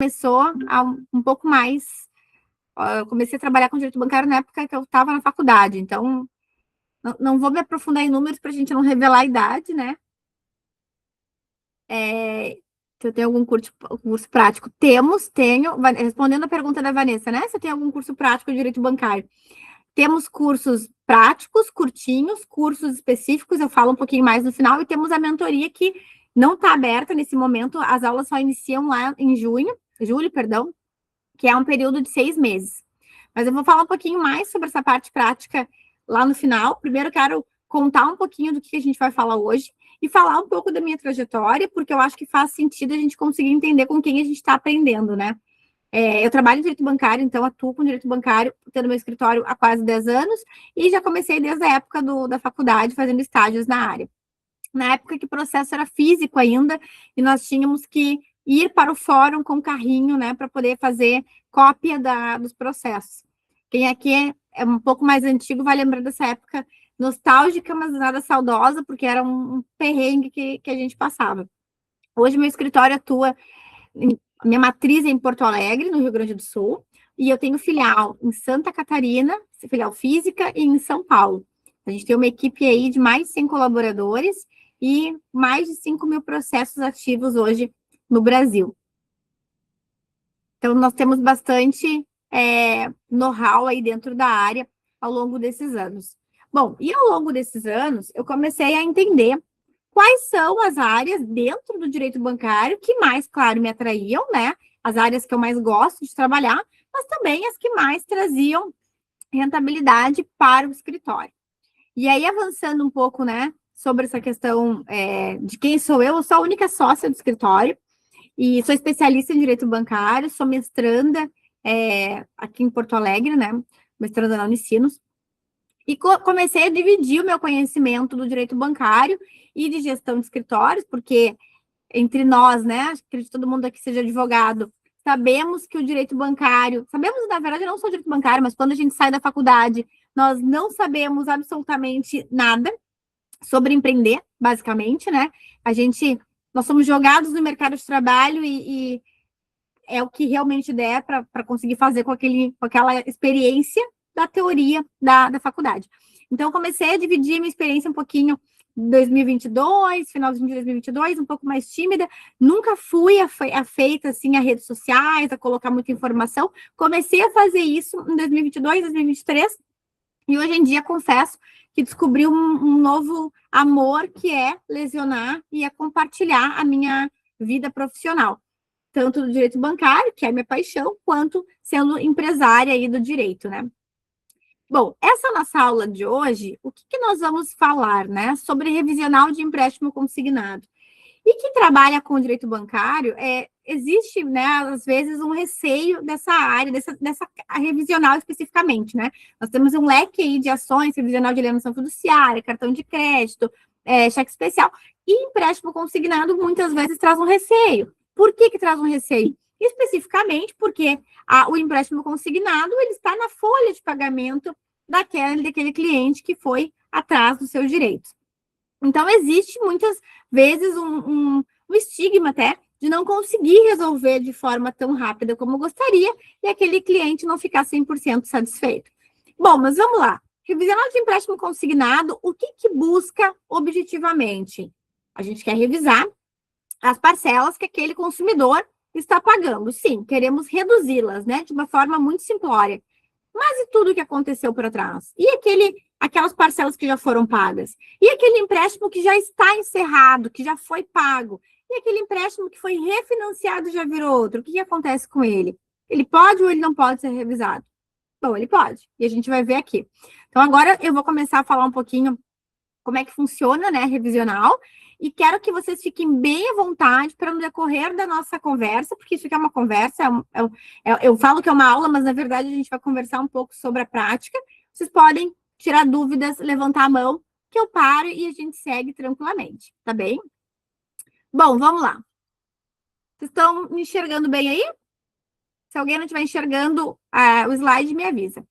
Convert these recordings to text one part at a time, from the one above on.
começou há um pouco mais. Eu comecei a trabalhar com direito bancário na época que eu estava na faculdade, então não vou me aprofundar em números para a gente não revelar a idade, né? Se eu tenho algum curso prático. Respondendo a pergunta da Vanessa, né? Se eu tenho algum curso prático de direito bancário. Temos cursos práticos, curtinhos, cursos específicos, eu falo um pouquinho mais no final, e temos a mentoria que não está aberta nesse momento, as aulas só iniciam lá em julho, perdão, que é um período de 6 meses. Mas eu vou falar um pouquinho mais sobre essa parte prática lá no final. Primeiro, eu quero contar um pouquinho do que a gente vai falar hoje e falar um pouco da minha trajetória, porque eu acho que faz sentido a gente conseguir entender com quem a gente está aprendendo, né? Eu trabalho em direito bancário, então atuo com direito bancário, tendo meu escritório há quase 10 anos, e já comecei desde a época da faculdade, fazendo estágios na área. Na época que o processo era físico ainda, e nós tínhamos que ir para o fórum com carrinho, né, para poder fazer cópia dos processos. Quem aqui é um pouco mais antigo vai lembrar dessa época nostálgica, mas nada saudosa, porque era um perrengue que a gente passava. Hoje, meu escritório atua minha matriz é em Porto Alegre, no Rio Grande do Sul, e eu tenho filial em Santa Catarina, filial física, e em São Paulo. A gente tem uma equipe aí de mais de 100 colaboradores e mais de 5 mil processos ativos hoje no Brasil. Então, nós temos bastante know-how aí dentro da área ao longo desses anos. Bom, e ao longo desses anos, eu comecei a entender quais são as áreas dentro do direito bancário que mais, claro, me atraíam, né? As áreas que eu mais gosto de trabalhar, mas também as que mais traziam rentabilidade para o escritório. E aí, avançando um pouco, né, sobre essa questão de quem sou eu sou a única sócia do escritório e sou especialista em direito bancário, sou mestranda aqui em Porto Alegre, né? Mestranda na Unicinos. E comecei a dividir o meu conhecimento do direito bancário e de gestão de escritórios, porque entre nós, né, acredito que todo mundo aqui seja advogado, sabemos que o direito bancário, sabemos, na verdade, não só o direito bancário, mas quando a gente sai da faculdade, nós não sabemos absolutamente nada sobre empreender, basicamente, né? Nós somos jogados no mercado de trabalho e é o que realmente der para conseguir fazer com aquela experiência da teoria da faculdade. Então, eu comecei a dividir minha experiência um pouquinho em 2022, finalzinho de 2022, um pouco mais tímida. Nunca fui afeita, assim, a redes sociais, a colocar muita informação. Comecei a fazer isso em 2022, 2023, e hoje em dia, confesso que descobri um novo amor, que é lecionar e é compartilhar a minha vida profissional, tanto do direito bancário, que é minha paixão, quanto sendo empresária aí do direito, né? Bom, essa nossa aula de hoje, o que nós vamos falar, né? Sobre revisional de empréstimo consignado. E quem trabalha com direito bancário, existe, né, às vezes, um receio dessa área, dessa revisional especificamente, né? Nós temos um leque aí de ações, revisional de alienação fiduciária, cartão de crédito, cheque especial, e empréstimo consignado muitas vezes traz um receio. Por que traz um receio? Especificamente porque o empréstimo consignado, ele está na folha de pagamento daquele cliente que foi atrás dos seus direitos. Então, existe muitas vezes um estigma até de não conseguir resolver de forma tão rápida como gostaria e aquele cliente não ficar 100% satisfeito. Bom, mas vamos lá. Revisional de empréstimo consignado, o que busca objetivamente? A gente quer revisar as parcelas que aquele consumidor está pagando. Sim, queremos reduzi-las, né, de uma forma muito simplória. Mas e tudo o que aconteceu por trás? E aquelas parcelas que já foram pagas? E aquele empréstimo que já está encerrado, que já foi pago? E aquele empréstimo que foi refinanciado e já virou outro? O que acontece com ele? Ele pode ou ele não pode ser revisado? Bom, ele pode. E a gente vai ver aqui. Então, agora eu vou começar a falar um pouquinho como é que funciona, né, revisional, e quero que vocês fiquem bem à vontade para no decorrer da nossa conversa, porque isso aqui é uma conversa, eu falo que é uma aula, mas na verdade a gente vai conversar um pouco sobre a prática. Vocês podem tirar dúvidas, levantar a mão, que eu paro e a gente segue tranquilamente, tá bem? Bom, vamos lá. Vocês estão me enxergando bem aí? Se alguém não estiver enxergando o slide, me avisa.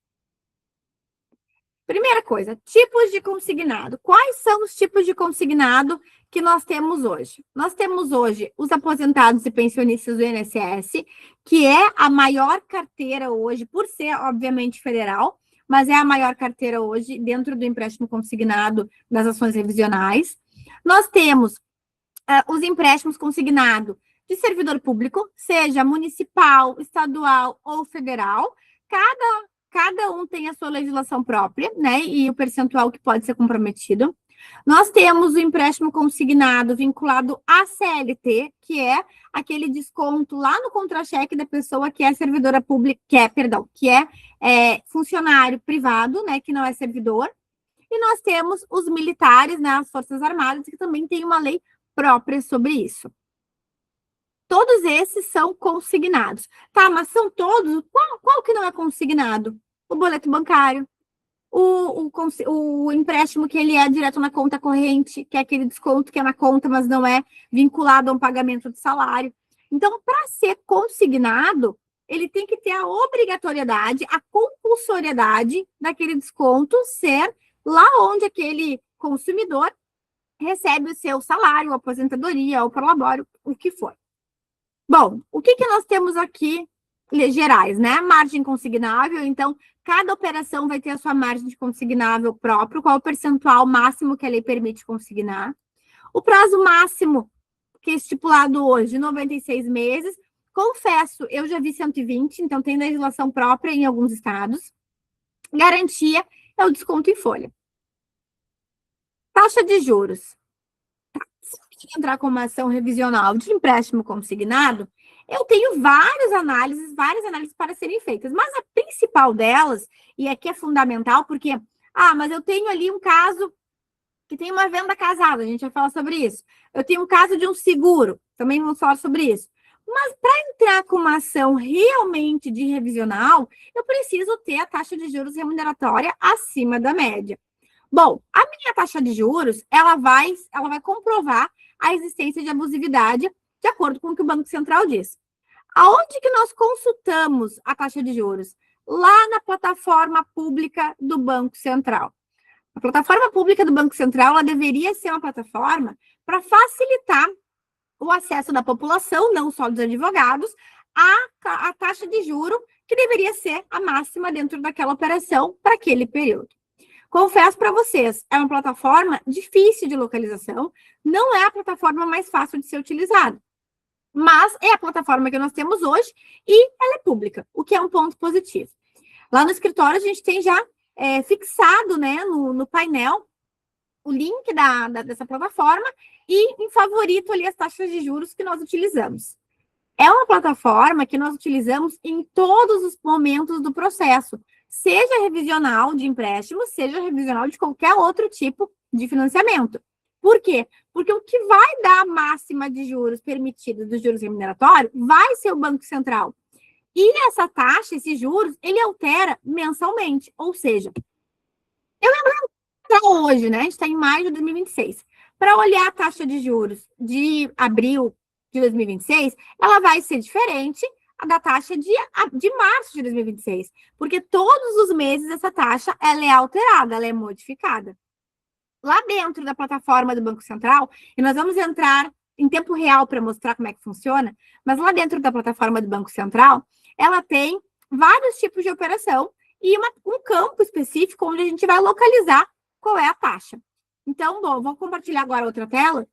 Primeira coisa, tipos de consignado. Quais são os tipos de consignado que nós temos hoje? Nós temos hoje os aposentados e pensionistas do INSS, que é a maior carteira hoje, por ser, obviamente, federal, mas é a maior carteira hoje dentro do empréstimo consignado das ações revisionais. Nós temos os empréstimos consignados de servidor público, seja municipal, estadual ou federal. Cada um tem a sua legislação própria, né? E o percentual que pode ser comprometido. Nós temos o empréstimo consignado vinculado à CLT, que é aquele desconto lá no contra-cheque da pessoa que é servidora pública, que é funcionário privado, né? Que não é servidor. E nós temos os militares, né? As Forças Armadas, que também tem uma lei própria sobre isso. Todos esses são consignados. Tá, mas são todos? Qual que não é consignado? O boleto bancário, o empréstimo que ele é direto na conta corrente, que é aquele desconto que é na conta, mas não é vinculado a um pagamento de salário. Então, para ser consignado, ele tem que ter a obrigatoriedade, a compulsoriedade daquele desconto ser lá onde aquele consumidor recebe o seu salário, aposentadoria, ou prolabório, o que for. Bom, o que nós temos aqui, gerais, né? Margem consignável, então, cada operação vai ter a sua margem de consignável próprio, qual o percentual máximo que a lei permite consignar. O prazo máximo, que é estipulado hoje, 96 meses. Confesso, eu já vi 120, então tem legislação própria em alguns estados. Garantia é o desconto em folha. Taxa de juros. Se entrar com uma ação revisional de empréstimo consignado, eu tenho várias análises para serem feitas, mas a principal delas, e aqui é fundamental, porque, mas eu tenho ali um caso que tem uma venda casada, a gente vai falar sobre isso. Eu tenho um caso de um seguro, também vamos falar sobre isso. Mas para entrar com uma ação realmente de revisional, eu preciso ter a taxa de juros remuneratória acima da média. Bom, a minha taxa de juros, ela vai comprovar a existência de abusividade, de acordo com o que o Banco Central diz. Aonde que nós consultamos a taxa de juros? Lá na plataforma pública do Banco Central. A plataforma pública do Banco Central, ela deveria ser uma plataforma para facilitar o acesso da população, não só dos advogados, à taxa de juro, que deveria ser a máxima dentro daquela operação para aquele período. Confesso para vocês, é uma plataforma difícil de localização, não é a plataforma mais fácil de ser utilizada, mas é a plataforma que nós temos hoje e ela é pública, o que é um ponto positivo. Lá no escritório, a gente tem já fixado, né, no painel o link dessa plataforma e em favorito ali as taxas de juros que nós utilizamos. É uma plataforma que nós utilizamos em todos os momentos do processo, seja revisional de empréstimo, seja revisional de qualquer outro tipo de financiamento. Por quê? Porque o que vai dar a máxima de juros permitida dos juros remuneratórios vai ser o Banco Central. E essa taxa, esses juros, ele altera mensalmente. Ou seja, eu lembro hoje, né? A gente está em maio de 2026. Para olhar a taxa de juros de abril de 2026, ela vai ser diferente da taxa de março de 2026, porque todos os meses essa taxa ela é alterada, ela é modificada. Lá dentro da plataforma do Banco Central, e nós vamos entrar em tempo real para mostrar como é que funciona, mas lá dentro da plataforma do Banco Central, ela tem vários tipos de operação e um campo específico onde a gente vai localizar qual é a taxa. Então, bom, vou compartilhar agora outra tela.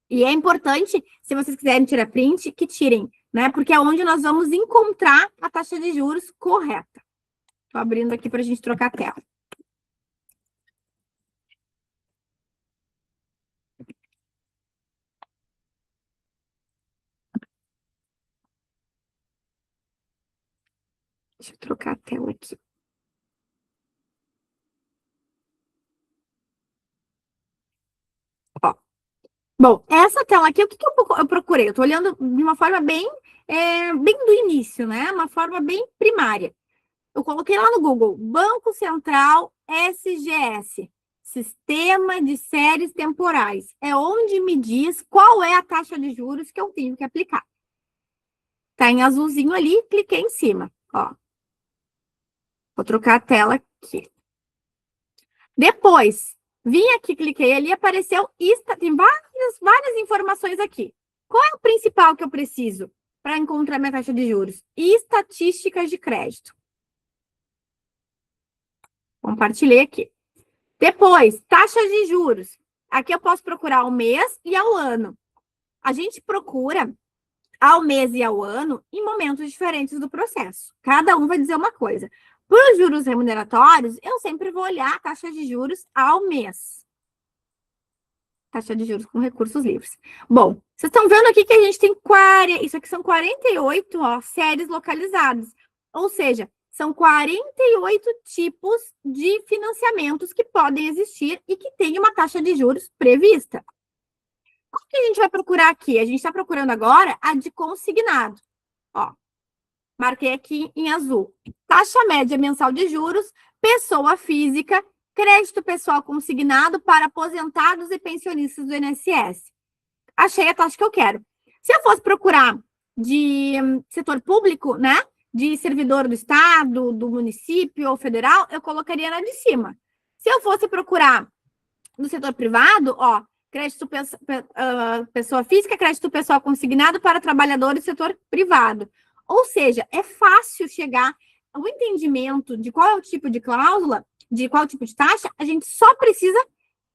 E é importante, se vocês quiserem tirar print, que tirem, né? Porque é onde nós vamos encontrar a taxa de juros correta. Estou abrindo aqui para a gente trocar a tela. Deixa eu trocar a tela aqui. Ó. Bom, essa tela aqui, o que eu procurei? Eu estou olhando de uma forma bem do início, né? Uma forma bem primária. Eu coloquei lá no Google, Banco Central SGS, Sistema de Séries Temporais. É onde me diz qual é a taxa de juros que eu tenho que aplicar. Tá em azulzinho ali, cliquei em cima, ó. Vou trocar a tela aqui. Depois, vim aqui, cliquei ali, apareceu, tem várias informações aqui. Qual é o principal que eu preciso para encontrar minha taxa de juros? Estatísticas de crédito. Compartilhei aqui. Depois, taxas de juros. Aqui eu posso procurar ao mês e ao ano. A gente procura ao mês e ao ano em momentos diferentes do processo. Cada um vai dizer uma coisa. Para os juros remuneratórios, eu sempre vou olhar a taxa de juros ao mês. Taxa de juros com recursos livres. Bom, vocês estão vendo aqui que a gente tem isso aqui são 48 séries localizadas. Ou seja, são 48 tipos de financiamentos que podem existir e que têm uma taxa de juros prevista. Qual que a gente vai procurar aqui? A gente está procurando agora a de consignado. Ó, marquei aqui em azul. Taxa média mensal de juros, pessoa física, crédito pessoal consignado para aposentados e pensionistas do INSS. Achei a taxa que eu quero. Se eu fosse procurar de setor público, né? De servidor do estado, do município ou federal, eu colocaria na de cima. Se eu fosse procurar do setor privado, ó, crédito pessoa física, crédito pessoal consignado para trabalhadores do setor privado. Ou seja, é fácil chegar ao entendimento de qual é o tipo de cláusula, de qual tipo de taxa, a gente só precisa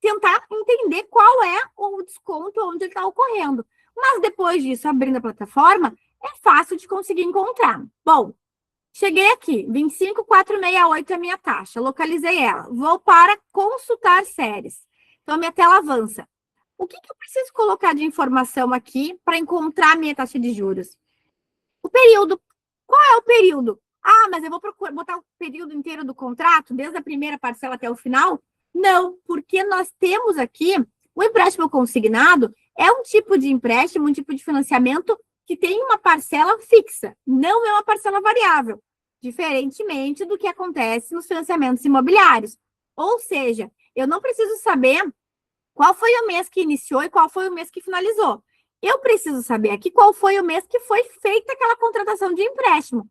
tentar entender qual é o desconto onde ele está ocorrendo. Mas depois disso, abrindo a plataforma, é fácil de conseguir encontrar. Bom, cheguei aqui, 25.468 é a minha taxa, localizei ela. Vou para consultar séries. Então, a minha tela avança. O que eu preciso colocar de informação aqui para encontrar a minha taxa de juros? O período. Qual é o período? Ah, mas eu vou botar o período inteiro do contrato, desde a primeira parcela até o final? Não, porque nós temos aqui o empréstimo consignado, é um tipo de empréstimo, um tipo de financiamento que tem uma parcela fixa, não é uma parcela variável, diferentemente do que acontece nos financiamentos imobiliários. Ou seja, eu não preciso saber qual foi o mês que iniciou e qual foi o mês que finalizou. Eu preciso saber aqui qual foi o mês que foi feita aquela contratação de empréstimo.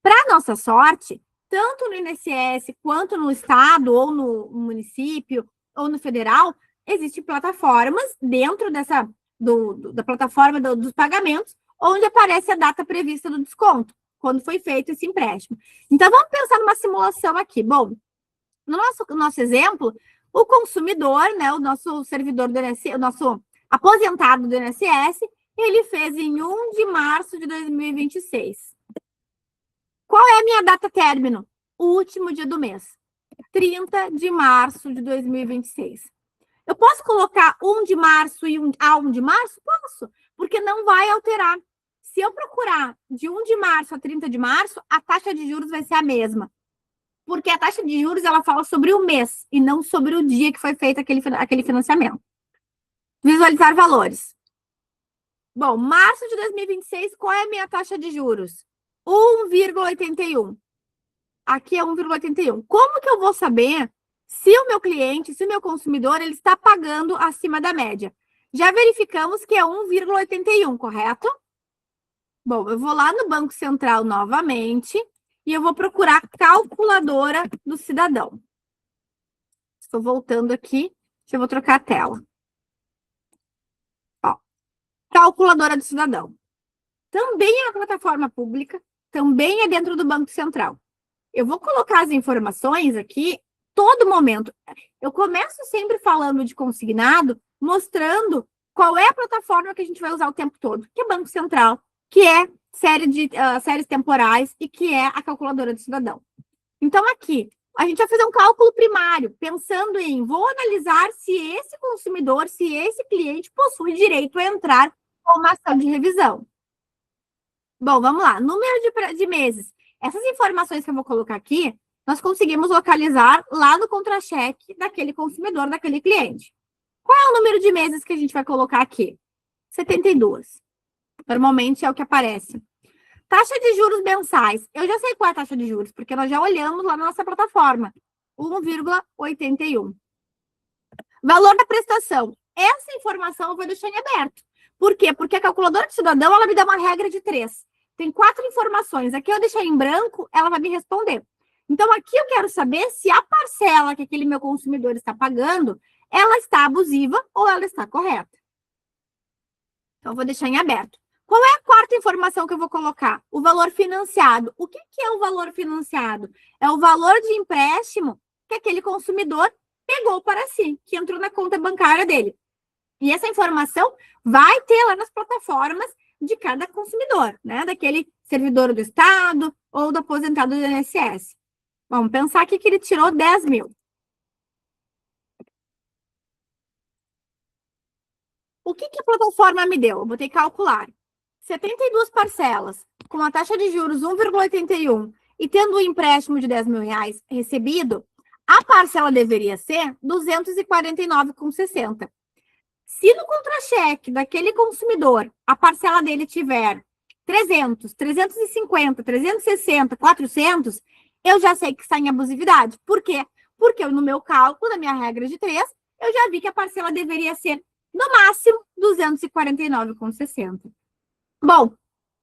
Para nossa sorte, tanto no INSS quanto no estado, ou no município, ou no federal, existem plataformas dentro da plataforma dos pagamentos, onde aparece a data prevista do desconto, quando foi feito esse empréstimo. Então, vamos pensar numa simulação aqui. Bom, no nosso exemplo, o consumidor, né, o nosso servidor do INSS, o nosso aposentado do INSS, ele fez em 1 de março de 2026. Qual é a minha data término? O último dia do mês. 30 de março de 2026. Eu posso colocar 1 de março e 1 de março? Posso, porque não vai alterar. Se eu procurar de 1 de março a 30 de março, a taxa de juros vai ser a mesma. Porque a taxa de juros, ela fala sobre o mês e não sobre o dia que foi feito aquele financiamento. Visualizar valores. Bom, março de 2026, qual é a minha taxa de juros? 1,81. Aqui é 1,81. Como que eu vou saber se o meu cliente, se o meu consumidor, ele está pagando acima da média? Já verificamos que é 1,81, correto? Bom, eu vou lá no Banco Central novamente e eu vou procurar a calculadora do cidadão. Estou voltando aqui, eu vou trocar a tela. Ó, calculadora do cidadão. Também é uma plataforma pública, também é dentro do Banco Central. Eu vou colocar as informações aqui todo momento. Eu começo sempre falando de consignado, mostrando qual é a plataforma que a gente vai usar o tempo todo, que é Banco Central, que é séries temporais e que é a calculadora do cidadão. Então, aqui, a gente vai fazer um cálculo primário, pensando em, vou analisar se esse consumidor, se esse cliente possui direito a entrar com uma ação de revisão. Bom, vamos lá. Número de meses. Essas informações que eu vou colocar aqui, nós conseguimos localizar lá no contra-cheque daquele consumidor, daquele cliente. Qual é o número de meses que a gente vai colocar aqui? 72. Normalmente é o que aparece. Taxa de juros mensais. Eu já sei qual é a taxa de juros, porque nós já olhamos lá na nossa plataforma. 1,81. Valor da prestação. Essa informação eu vou deixar em aberto. Por quê? Porque a calculadora do cidadão, ela me dá uma regra de 3. Tem 4 informações. Aqui eu deixei em branco, ela vai me responder. Então, aqui eu quero saber se a parcela que aquele meu consumidor está pagando, ela está abusiva ou ela está correta. Então, eu vou deixar em aberto. Qual é a quarta informação que eu vou colocar? O valor financiado. O que é o valor financiado? É o valor de empréstimo que aquele consumidor pegou para si, que entrou na conta bancária dele. E essa informação vai ter lá nas plataformas de cada consumidor, né? Daquele servidor do Estado ou do aposentado do INSS. Vamos pensar aqui que ele tirou 10 mil. O que a plataforma me deu? Eu botei calcular. 72 parcelas, com a taxa de juros 1,81 e tendo um empréstimo de 10 mil reais recebido, a parcela deveria ser 249,60. Se no contra-cheque daquele consumidor a parcela dele tiver 300, 350, 360, 400, eu já sei que está em abusividade. Por quê? Porque no meu cálculo, na minha regra de 3, eu já vi que a parcela deveria ser, no máximo, 249,60. Bom,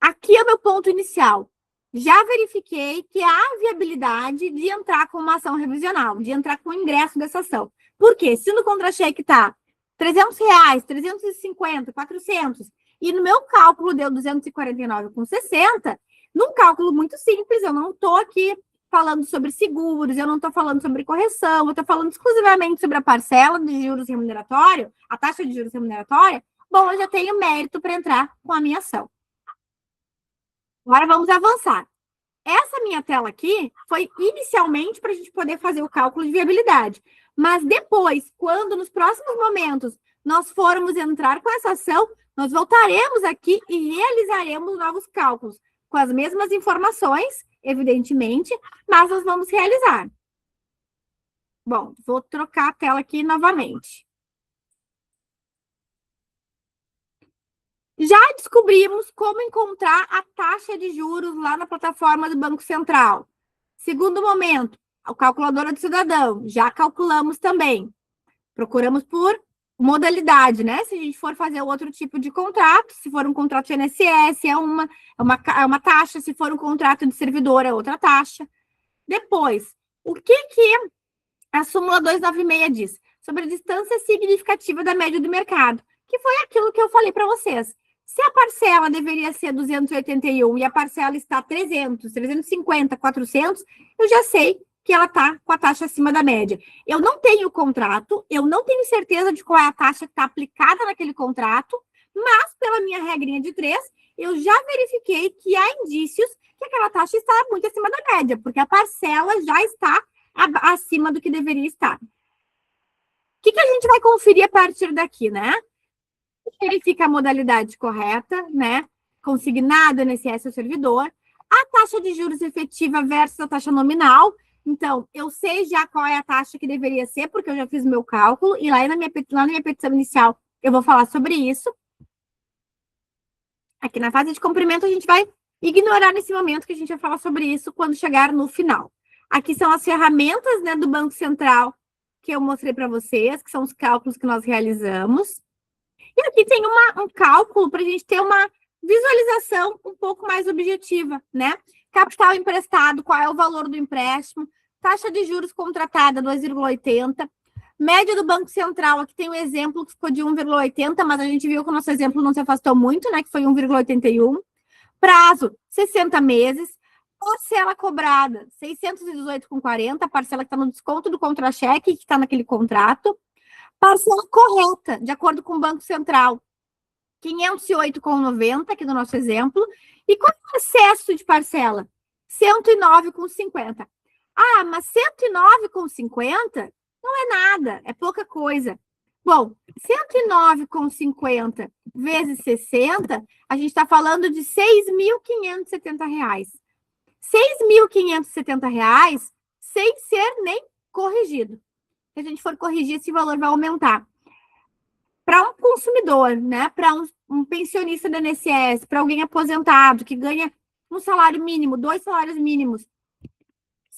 aqui é o meu ponto inicial. Já verifiquei que há viabilidade de entrar com uma ação revisional, de entrar com o ingresso dessa ação. Por quê? Se no contra-cheque está R$300, 350, 400, e no meu cálculo deu 249,60, num cálculo muito simples, eu não estou aqui falando sobre seguros, eu não estou falando sobre correção, eu estou falando exclusivamente sobre a parcela de juros remuneratório, a taxa de juros remuneratória. Bom, eu já tenho mérito para entrar com a minha ação. Agora vamos avançar. Essa minha tela aqui foi inicialmente para a gente poder fazer o cálculo de viabilidade. Mas depois, quando nos próximos momentos nós formos entrar com essa ação, nós voltaremos aqui e realizaremos novos cálculos, com as mesmas informações, evidentemente, mas nós vamos realizar. Bom, vou trocar a tela aqui novamente. Já descobrimos como encontrar a taxa de juros lá na plataforma do Banco Central. Segundo momento, a calculadora do cidadão. Já calculamos também. Procuramos por modalidade, né? Se a gente for fazer outro tipo de contrato, se for um contrato de INSS, é uma taxa. Se for um contrato de servidor, é outra taxa. Depois, o que a súmula 296 diz? Sobre a distância significativa da média do mercado, que foi aquilo que eu falei para vocês. Se a parcela deveria ser 281 e a parcela está 300, 350, 400, eu já sei que ela está com a taxa acima da média. Eu não tenho o contrato, eu não tenho certeza de qual é a taxa que está aplicada naquele contrato, mas pela minha regrinha de 3, eu já verifiquei que há indícios que aquela taxa está muito acima da média, porque a parcela já está acima do que deveria estar. O que a gente vai conferir a partir daqui, né? Verifica a modalidade correta, né? Consignado INSS ao servidor, a taxa de juros efetiva versus a taxa nominal. Então, eu sei já qual é a taxa que deveria ser, porque eu já fiz o meu cálculo, e lá na minha petição inicial eu vou falar sobre isso. Aqui na fase de cumprimento a gente vai ignorar nesse momento, que a gente vai falar sobre isso quando chegar no final. Aqui são as ferramentas, né, do Banco Central que eu mostrei para vocês, que são os cálculos que nós realizamos. E aqui tem um cálculo para a gente ter uma visualização um pouco mais objetiva, né? Capital emprestado, qual é o valor do empréstimo, taxa de juros contratada, 2,80, média do Banco Central, aqui tem um exemplo que ficou de 1,80, mas a gente viu que o nosso exemplo não se afastou muito, né? Que foi 1,81. Prazo, 60 meses. Parcela cobrada, 618,40, a parcela que está no desconto do contra-cheque, que está naquele contrato. Parcela correta, de acordo com o Banco Central, 508,90, aqui no nosso exemplo. E qual é o excesso de parcela? 109,50. Ah, mas 109,50 não é nada, é pouca coisa. Bom, 109,50 vezes 60, a gente está falando de R$ 6.570. R$ 6.570 sem ser nem corrigido. Se a gente for corrigir, esse valor vai aumentar. Para um consumidor, né? Para um pensionista da INSS, para alguém aposentado que ganha um salário mínimo, 2 salários mínimos,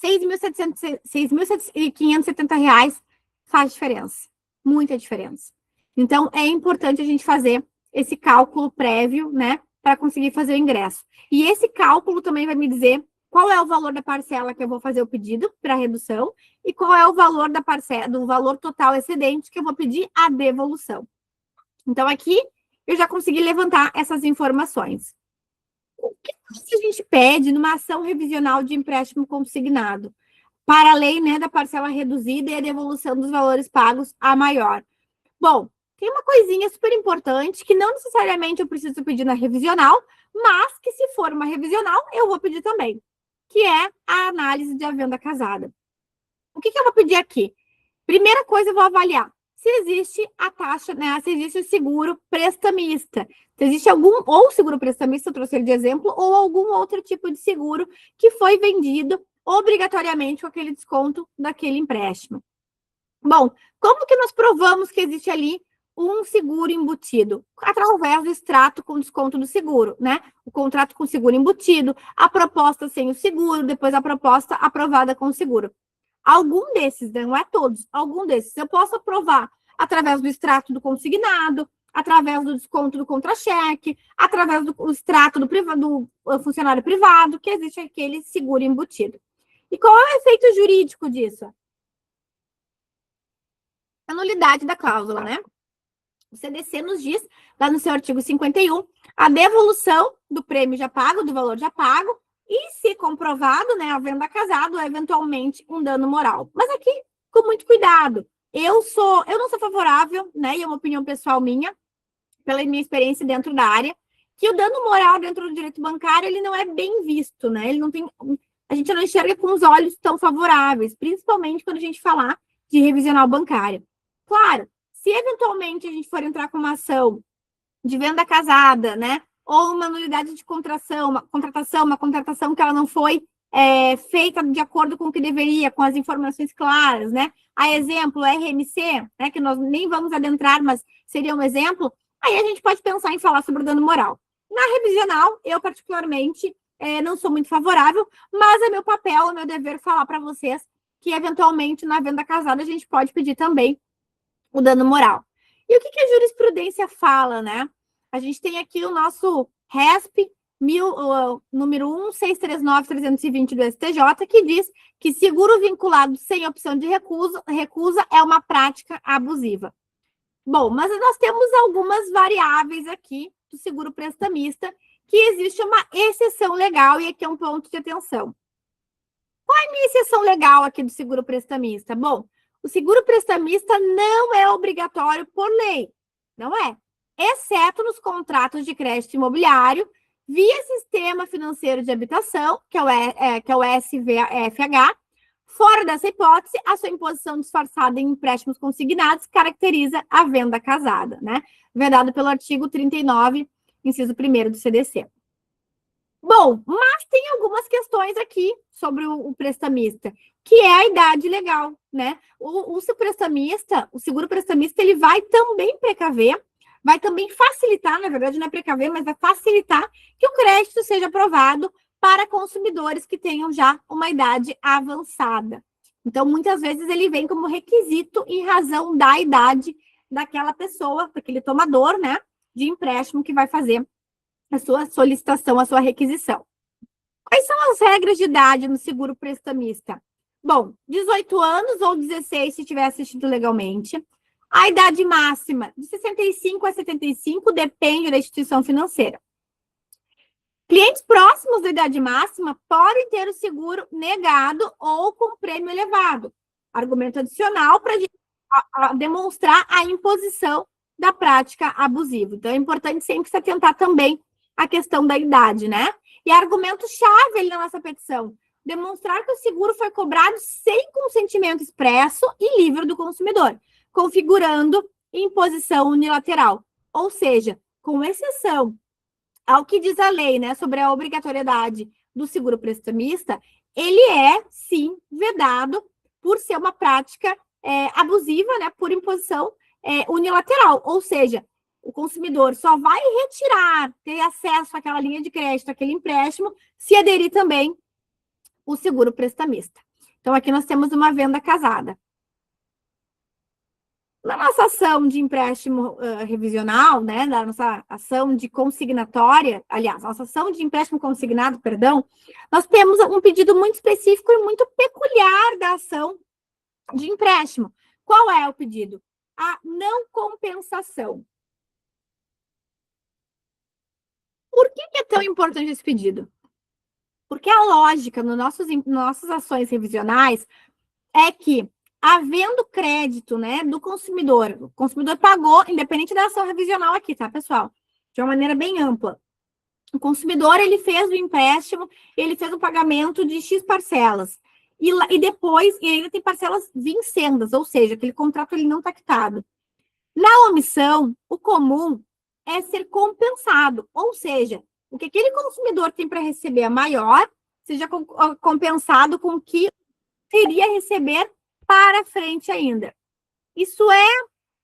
R$ 6.570 faz diferença. Muita diferença. Então, é importante a gente fazer esse cálculo prévio, né? Para conseguir fazer o ingresso. E esse cálculo também vai me dizer qual é o valor da parcela que eu vou fazer o pedido para redução e qual é o valor da parcela, do valor total excedente que eu vou pedir a devolução. Então, aqui eu já consegui levantar essas informações. O que a gente pede numa ação revisional de empréstimo consignado? Para a lei, né, da parcela reduzida e a devolução dos valores pagos a maior. Bom, tem uma coisinha super importante que não necessariamente eu preciso pedir na revisional, mas que se for uma revisional, eu vou pedir também, que é a análise de venda casada. O que eu vou pedir aqui? Primeira coisa, eu vou avaliar se existe a taxa, né, se existe o seguro prestamista, se existe algum, ou seguro prestamista, eu trouxe ele de exemplo, ou algum outro tipo de seguro que foi vendido obrigatoriamente com aquele desconto daquele empréstimo. Bom, como que nós provamos que existe ali um seguro embutido? Através do extrato com desconto do seguro, né? O contrato com seguro embutido, a proposta sem o seguro, depois a proposta aprovada com o seguro. Algum desses, não é todos, algum desses eu posso aprovar através do extrato do consignado, através do desconto do contra-cheque, através do extrato do funcionário privado, que existe aquele seguro embutido. E qual é o efeito jurídico disso? A nulidade da cláusula, né? O CDC nos diz, lá no seu artigo 51, a devolução do prêmio já pago, do valor já pago, e se comprovado, né, a venda casado, eventualmente um dano moral. Mas aqui, com muito cuidado. Eu não sou favorável, né, e é uma opinião pessoal minha, pela minha experiência dentro da área, que o dano moral dentro do direito bancário, ele não é bem visto, né? Ele não tem, a gente não enxerga com os olhos tão favoráveis, principalmente quando a gente falar de revisional bancário. Claro, se eventualmente a gente for entrar com uma ação de venda casada, né? Ou uma nulidade de contratação, uma contratação que ela não foi feita de acordo com o que deveria, com as informações claras, né? A exemplo, RMC, né? Que nós nem vamos adentrar, mas seria um exemplo. Aí a gente pode pensar em falar sobre o dano moral. Na revisional, eu particularmente não sou muito favorável, mas é meu papel, é meu dever falar para vocês que eventualmente na venda casada a gente pode pedir também o dano moral. E o que a jurisprudência fala, né? A gente tem aqui o nosso RESP número 1639320 do STJ, que diz que seguro vinculado sem opção de recusa é uma prática abusiva. Bom, mas nós temos algumas variáveis aqui do seguro prestamista, que existe uma exceção legal, e aqui é um ponto de atenção. Qual é a minha exceção legal aqui do seguro prestamista? Bom, o seguro prestamista não é obrigatório por lei, não é, exceto nos contratos de crédito imobiliário via Sistema Financeiro de Habitação, que é o SFH. Fora dessa hipótese, a sua imposição disfarçada em empréstimos consignados caracteriza a venda casada, né? Vedado pelo artigo 39, inciso 1º do CDC. Bom, mas tem algumas questões aqui sobre o prestamista, que é a idade legal, né? O seguro prestamista, ele vai também precaver, vai também facilitar, na verdade não é precaver, mas vai facilitar que o crédito seja aprovado para consumidores que tenham já uma idade avançada. Então, muitas vezes ele vem como requisito em razão da idade daquela pessoa, daquele tomador, né, de empréstimo que vai fazer a sua solicitação, a sua requisição. Quais são as regras de idade no seguro prestamista? Bom, 18 anos ou 16 se tiver assistido legalmente. A idade máxima de 65 a 75 depende da instituição financeira. Clientes próximos da idade máxima podem ter o seguro negado ou com prêmio elevado. Argumento adicional para demonstrar a imposição da prática abusiva. Então, é importante sempre se atentar também à questão da idade, né? E argumento-chave ali na nossa petição: demonstrar que o seguro foi cobrado sem consentimento expresso e livre do consumidor, configurando imposição unilateral. Ou seja, com exceção ao que diz a lei, né, sobre a obrigatoriedade do seguro prestamista, ele é, sim, vedado por ser uma prática abusiva, né, por imposição unilateral. Ou seja, o consumidor só vai retirar, ter acesso àquela linha de crédito, àquele empréstimo, se aderir também o seguro prestamista. Então, aqui nós temos uma venda casada. Na nossa ação de empréstimo revisional, né, na nossa ação de consignatória, aliás, nossa ação de empréstimo consignado, perdão, nós temos um pedido muito específico e muito peculiar da ação de empréstimo. Qual é o pedido? A não compensação. Por que é tão importante esse pedido? Porque a lógica no nossas ações revisionais é que, havendo crédito, né, do consumidor, o consumidor pagou, independente da ação revisional aqui, tá, pessoal? De uma maneira bem ampla. O consumidor, ele fez o empréstimo, ele fez o pagamento de X parcelas. E depois, e ainda tem parcelas vincendas, ou seja, aquele contrato ele não está quitado. Na omissão, o comum é ser compensado, ou seja, o que aquele consumidor tem para receber a maior, seja compensado com o que teria a receber para frente ainda. Isso é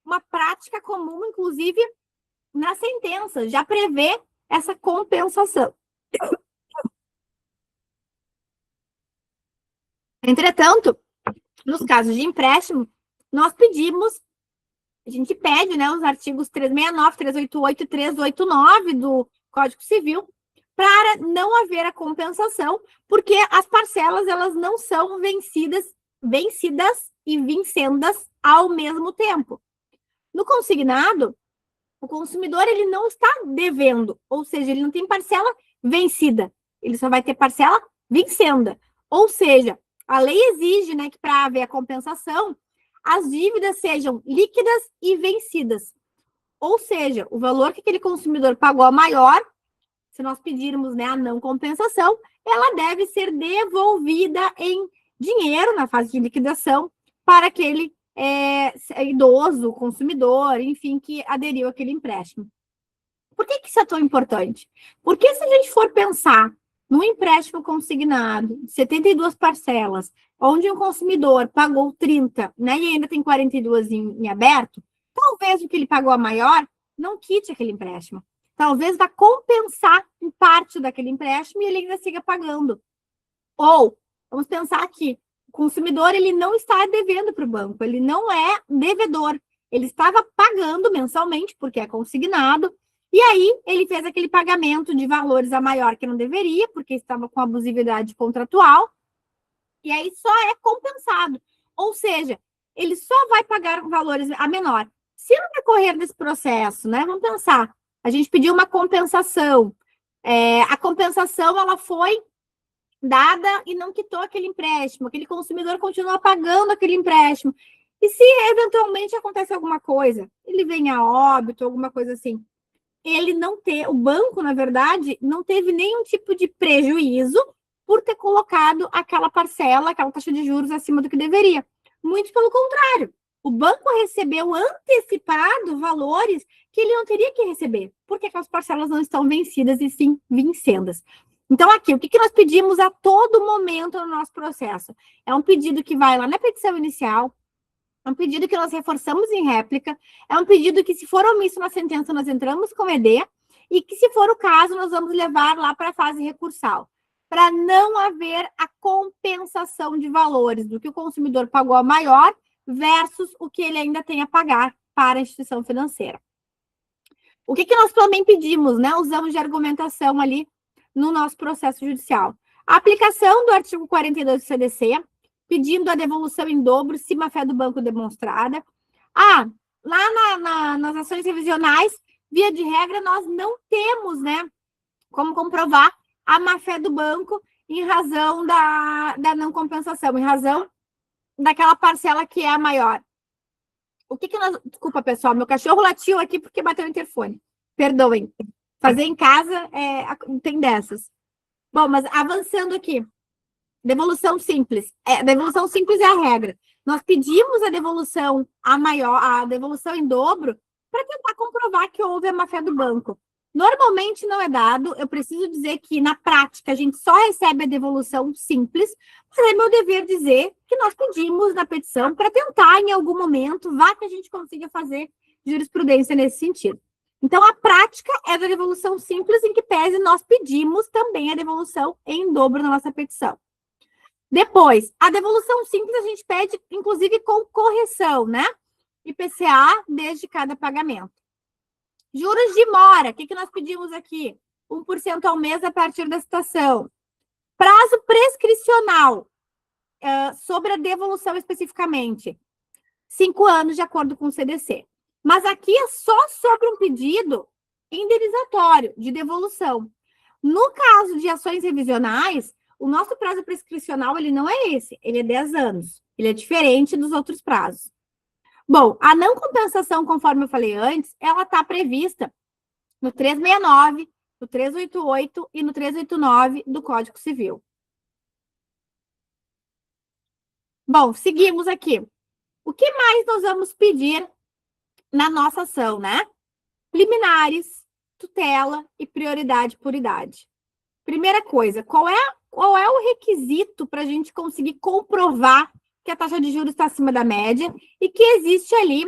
uma prática comum, inclusive, na sentença, já prevê essa compensação. Entretanto, nos casos de empréstimo, nós pedimos, a gente pede, né, os artigos 369, 388 e 389 do Código Civil, para não haver a compensação, porque as parcelas, elas não são vencidas e vincendas ao mesmo tempo. No consignado, o consumidor ele não está devendo, ou seja, ele não tem parcela vencida, ele só vai ter parcela vincenda. Ou seja, a lei exige, né, que para haver a compensação, as dívidas sejam líquidas e vencidas. Ou seja, o valor que aquele consumidor pagou a maior, se nós pedirmos, né, a não compensação, ela deve ser devolvida em dinheiro na fase de liquidação para aquele idoso, consumidor, enfim, que aderiu àquele empréstimo. Por que isso é tão importante? Porque se a gente for pensar num empréstimo consignado, 72 parcelas, onde um consumidor pagou 30, né, e ainda tem 42 em aberto, talvez o que ele pagou a maior não quite aquele empréstimo. Talvez vá compensar em parte daquele empréstimo e ele ainda siga pagando. Ou, vamos pensar aqui, o consumidor ele não está devendo para o banco, ele não é devedor, ele estava pagando mensalmente, porque é consignado, e aí ele fez aquele pagamento de valores a maior que não deveria, porque estava com abusividade contratual, e aí só é compensado. Ou seja, ele só vai pagar valores a menor. Se no decorrer desse processo, né, vamos pensar, a gente pediu uma compensação, a compensação ela foi dada e não quitou aquele empréstimo, aquele consumidor continua pagando aquele empréstimo. E se eventualmente acontece alguma coisa, ele vem a óbito, alguma coisa assim, ele não ter, o banco, na verdade, não teve nenhum tipo de prejuízo por ter colocado aquela parcela, aquela taxa de juros acima do que deveria. Muito pelo contrário, o banco recebeu antecipado valores que ele não teria que receber, porque aquelas parcelas não estão vencidas e sim vincendas. Então, aqui, o que nós pedimos a todo momento no nosso processo? É um pedido que vai lá na petição inicial, é um pedido que nós reforçamos em réplica, é um pedido que, se for omisso na sentença, nós entramos com ED, e que, se for o caso, nós vamos levar lá para a fase recursal, para não haver a compensação de valores do que o consumidor pagou a maior versus o que ele ainda tem a pagar para a instituição financeira. O que nós também pedimos, né? Usamos de argumentação ali no nosso processo judicial. A aplicação do artigo 42 do CDC, pedindo a devolução em dobro, se má-fé do banco demonstrada. Lá nas ações revisionais, via de regra, nós não temos, né, como comprovar a má-fé do banco em razão da não compensação, em razão daquela parcela que é a maior. O que nós... Desculpa, pessoal, meu cachorro latiu aqui porque bateu o interfone. Perdoem. Fazer em casa tem dessas. Bom, mas avançando aqui. Devolução simples. Devolução simples é a regra. Nós pedimos a devolução a devolução em dobro para tentar comprovar que houve a má-fé do banco. Normalmente não é dado. Eu preciso dizer que, na prática, a gente só recebe a devolução simples, mas é meu dever dizer que nós pedimos na petição para tentar, em algum momento, que a gente consiga fazer jurisprudência nesse sentido. Então, a prática é da devolução simples, em que pese nós pedimos também a devolução em dobro na nossa petição. Depois, a devolução simples a gente pede, inclusive, com correção, né? IPCA desde cada pagamento. Juros de mora, o que nós pedimos aqui? 1% ao mês a partir da citação. Prazo prescricional, sobre a devolução especificamente. 5 anos, de acordo com o CDC. Mas aqui é só sobre um pedido indenizatório de devolução. No caso de ações revisionais, o nosso prazo prescricional ele não é esse, ele é 10 anos. Ele é diferente dos outros prazos. Bom, a não compensação, conforme eu falei antes, ela está prevista no 369, no 388 e no 389 do Código Civil. Bom, seguimos aqui. O que mais nós vamos pedir na nossa ação, né? Liminares, tutela e prioridade por idade. Primeira coisa, qual é o requisito para a gente conseguir comprovar que a taxa de juros está acima da média e que existe ali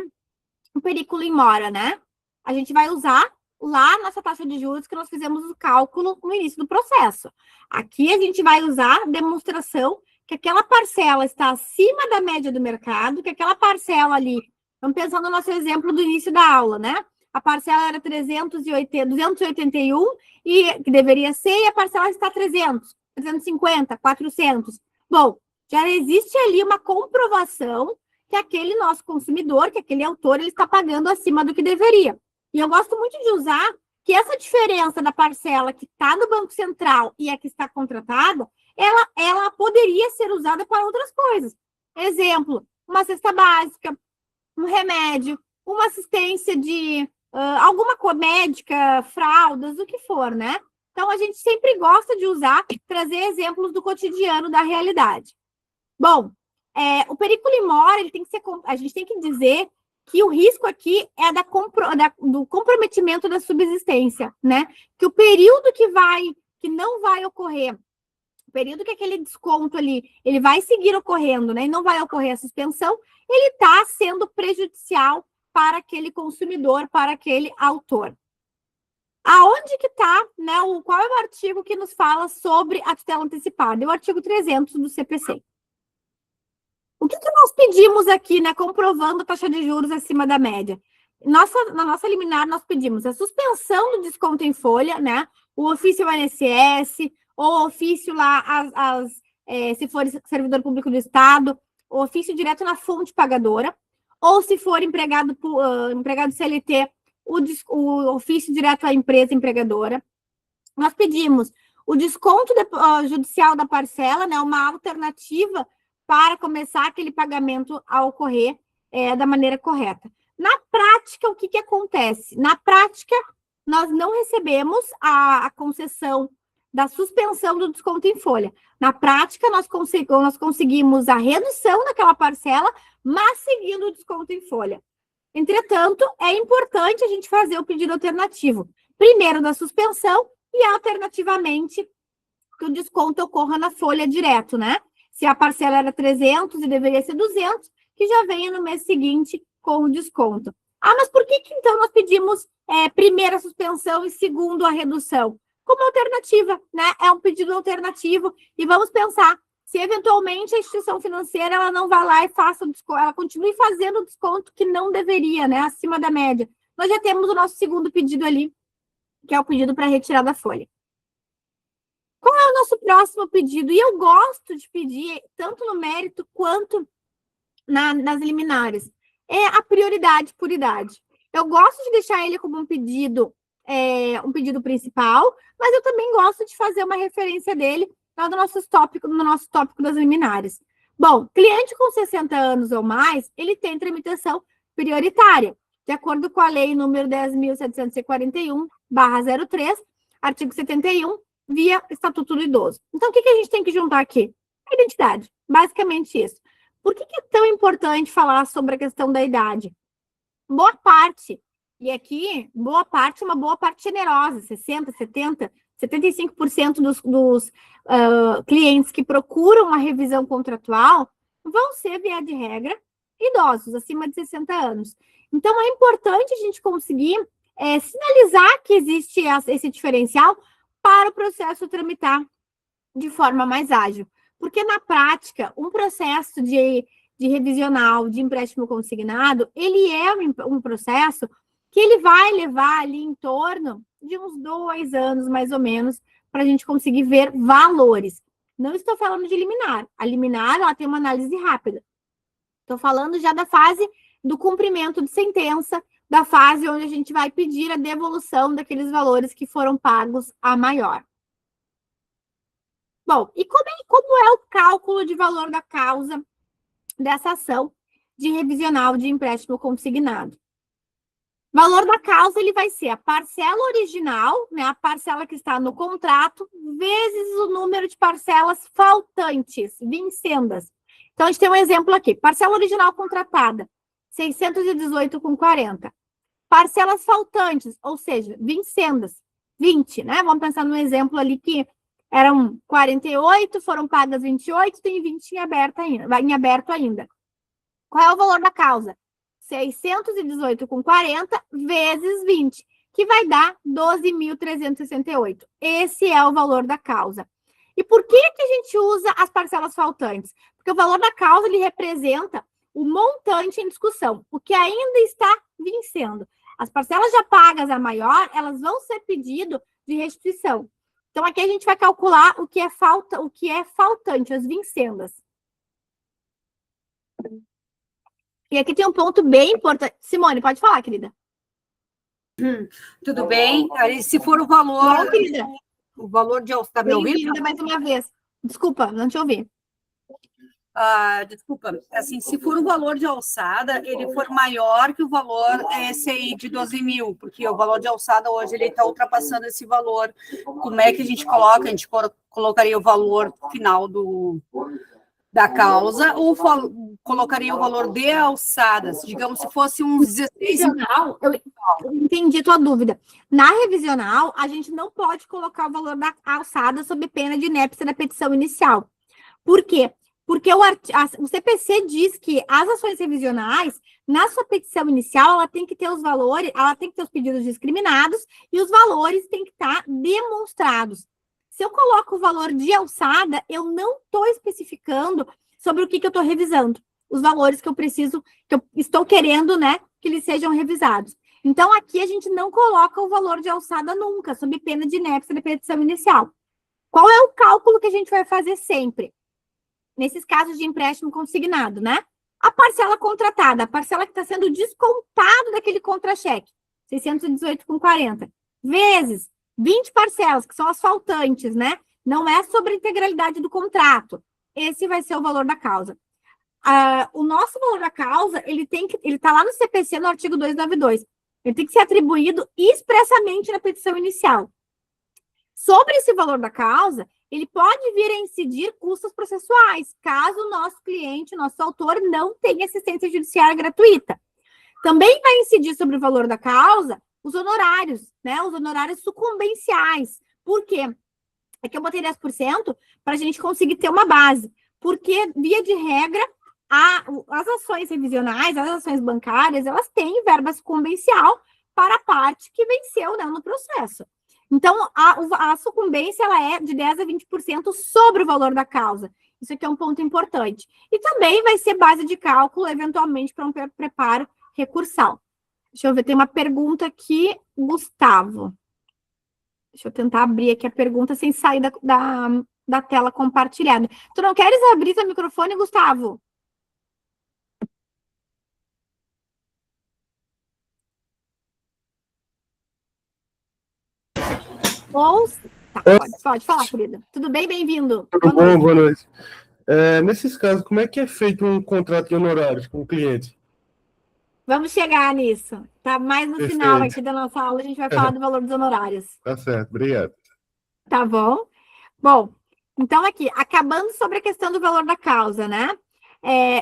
um periculo em mora, né? A gente vai usar lá nossa taxa de juros que nós fizemos o cálculo no início do processo. Aqui a gente vai usar demonstração que aquela parcela está acima da média do mercado, que aquela parcela ali, vamos pensar no nosso exemplo do início da aula, né? A parcela era 281, e que deveria ser, e a parcela está 300, 350, 400. Bom, já existe ali uma comprovação que aquele nosso consumidor, que aquele autor, ele está pagando acima do que deveria. E eu gosto muito de usar que essa diferença da parcela que está no Banco Central e a que está contratada, ela poderia ser usada para outras coisas. Exemplo, uma cesta básica, um remédio, uma assistência de alguma médica, fraldas, o que for, né? Então, a gente sempre gosta de trazer exemplos do cotidiano, da realidade. Bom, o periculo in mora, a gente tem que dizer que o risco aqui é do comprometimento da subsistência, né? Que o período que não vai ocorrer, o período que aquele desconto ali, ele vai seguir ocorrendo, né? E não vai ocorrer a suspensão, ele está sendo prejudicial para aquele consumidor, para aquele autor. Aonde que está, né? Qual é o artigo que nos fala sobre a tutela antecipada? É o artigo 300 do CPC. O que nós pedimos aqui, né? Comprovando a taxa de juros acima da média. Na nossa liminar, nós pedimos a suspensão do desconto em folha, né? O ofício ao INSS, ou ofício lá, se for servidor público do Estado, o ofício direto na fonte pagadora, ou se for empregado CLT, o ofício direto à empresa empregadora. Nós pedimos o desconto judicial da parcela, né? Uma alternativa para começar aquele pagamento a ocorrer da maneira correta. Na prática, o que acontece? Na prática, nós não recebemos a concessão da suspensão do desconto em folha. Na prática, nós conseguimos a redução daquela parcela, mas seguindo o desconto em folha. Entretanto, é importante a gente fazer o pedido alternativo. Primeiro da suspensão e, alternativamente, que o desconto ocorra na folha direto, né? Se a parcela era 300 e deveria ser 200, que já venha no mês seguinte com o desconto. Ah, mas por que então nós pedimos primeiro a suspensão e segundo a redução? Como alternativa, né? É um pedido alternativo e vamos pensar se eventualmente a instituição financeira ela não vai lá e faça o desconto, ela continue fazendo o desconto que não deveria, né? Acima da média. Nós já temos o nosso segundo pedido ali, que é o pedido para retirar da folha. Qual é o nosso próximo pedido? E eu gosto de pedir, tanto no mérito quanto nas liminares, é a prioridade por idade. Eu gosto de deixar ele como um pedido principal, mas eu também gosto de fazer uma referência dele no nosso tópico das liminares. Bom, cliente com 60 anos ou mais, ele tem tramitação prioritária, de acordo com a lei número 10.741/03, artigo 71, via Estatuto do Idoso. Então, o que a gente tem que juntar aqui? A identidade, basicamente isso. Por que é tão importante falar sobre a questão da idade? Boa parte, e aqui, boa parte é uma boa parte generosa, 60%, 70%, 75% dos clientes que procuram a revisão contratual vão ser, via de regra, idosos, acima de 60 anos. Então, é importante a gente conseguir sinalizar que existe esse diferencial para o processo tramitar de forma mais ágil. Porque, na prática, um processo de de revisional, de empréstimo consignado, ele é um processo que ele vai levar ali em torno de uns 2 anos, mais ou menos, para a gente conseguir ver valores. Não estou falando de liminar. A liminar, ela tem uma análise rápida. Estou falando já da fase do cumprimento de sentença, da fase onde a gente vai pedir a devolução daqueles valores que foram pagos a maior. Bom, e como é o cálculo de valor da causa dessa ação de revisional de empréstimo consignado? Valor da causa, ele vai ser a parcela original, né, a parcela que está no contrato, vezes o número de parcelas faltantes, vincendas. Então, a gente tem um exemplo aqui. Parcela original contratada, 618,40. Parcelas faltantes, ou seja, vincendas, 20, né? Vamos pensar num exemplo ali que eram 48, foram pagas 28, tem 20 em aberto ainda. Qual é o valor da causa? 618,40 vezes 20, que vai dar 12.368. Esse é o valor da causa. E por que a gente usa as parcelas faltantes? Porque o valor da causa, ele representa o montante em discussão, o que ainda está vencendo. As parcelas já pagas a maior, elas vão ser pedido de restituição. Então, aqui a gente vai calcular o que é faltante, as vincendas. E aqui tem um ponto bem importante. Simone, pode falar, querida. Tudo bem? Aí, se for o valor... Bom, querida. O valor de... Está me ouvindo? Bem-vinda mais uma vez. Desculpa, não te ouvi. Desculpa, assim, se for o valor de alçada, ele for maior que o valor esse aí de 12 mil, porque o valor de alçada hoje ele está ultrapassando esse valor. Como é que a gente coloca? A gente colocaria o valor final da causa ou colocaria o valor de alçadas? Digamos, se fosse uns 16 mil. Eu entendi a tua dúvida. Na revisional, a gente não pode colocar o valor da alçada sob pena de inépcia da petição inicial. Por quê? Porque o CPC diz que as ações revisionais, na sua petição inicial, ela tem que ter os valores, ela tem que ter os pedidos discriminados e os valores têm que estar demonstrados. Se eu coloco o valor de alçada, eu não estou especificando sobre o que eu estou revisando, os valores que eu estou querendo, né, que eles sejam revisados. Então, aqui a gente não coloca o valor de alçada nunca, sob pena de inépcia da petição inicial. Qual é o cálculo que a gente vai fazer sempre? Nesses casos de empréstimo consignado, né? A parcela contratada, a parcela que está sendo descontado daquele contra-cheque, 618,40, vezes 20 parcelas, que são as faltantes, né? Não é sobre a integralidade do contrato. Esse vai ser o valor da causa. O nosso valor da causa, ele está lá no CPC, no artigo 292. Ele tem que ser atribuído expressamente na petição inicial. Sobre esse valor da causa, ele pode vir a incidir custos processuais, caso o nosso cliente, nosso autor, não tenha assistência judiciária gratuita. Também vai incidir sobre o valor da causa os honorários, né? Os honorários sucumbenciais. Por quê? Aqui eu botei 10% para a gente conseguir ter uma base. Porque, via de regra, as ações revisionais, as ações bancárias, elas têm verba sucumbencial para a parte que venceu, né, no processo. Então, a sucumbência ela é de 10% a 20% sobre o valor da causa. Isso aqui é um ponto importante. E também vai ser base de cálculo, eventualmente, para um preparo recursal. Deixa eu ver, tem uma pergunta aqui, Gustavo. Deixa eu tentar abrir aqui a pergunta sem sair da tela compartilhada. Tu não queres abrir seu microfone, Gustavo? Tá, pode falar, querida. Tudo bem? Bem-vindo. Tudo bom? Boa noite. Nesses casos, como é que é feito um contrato de honorários com o cliente? Vamos chegar nisso. Tá mais no Perfeito. Final aqui da nossa aula, a gente vai falar do valor dos honorários. Tá certo, obrigado. Tá bom? Bom, então aqui, acabando sobre a questão do valor da causa, né?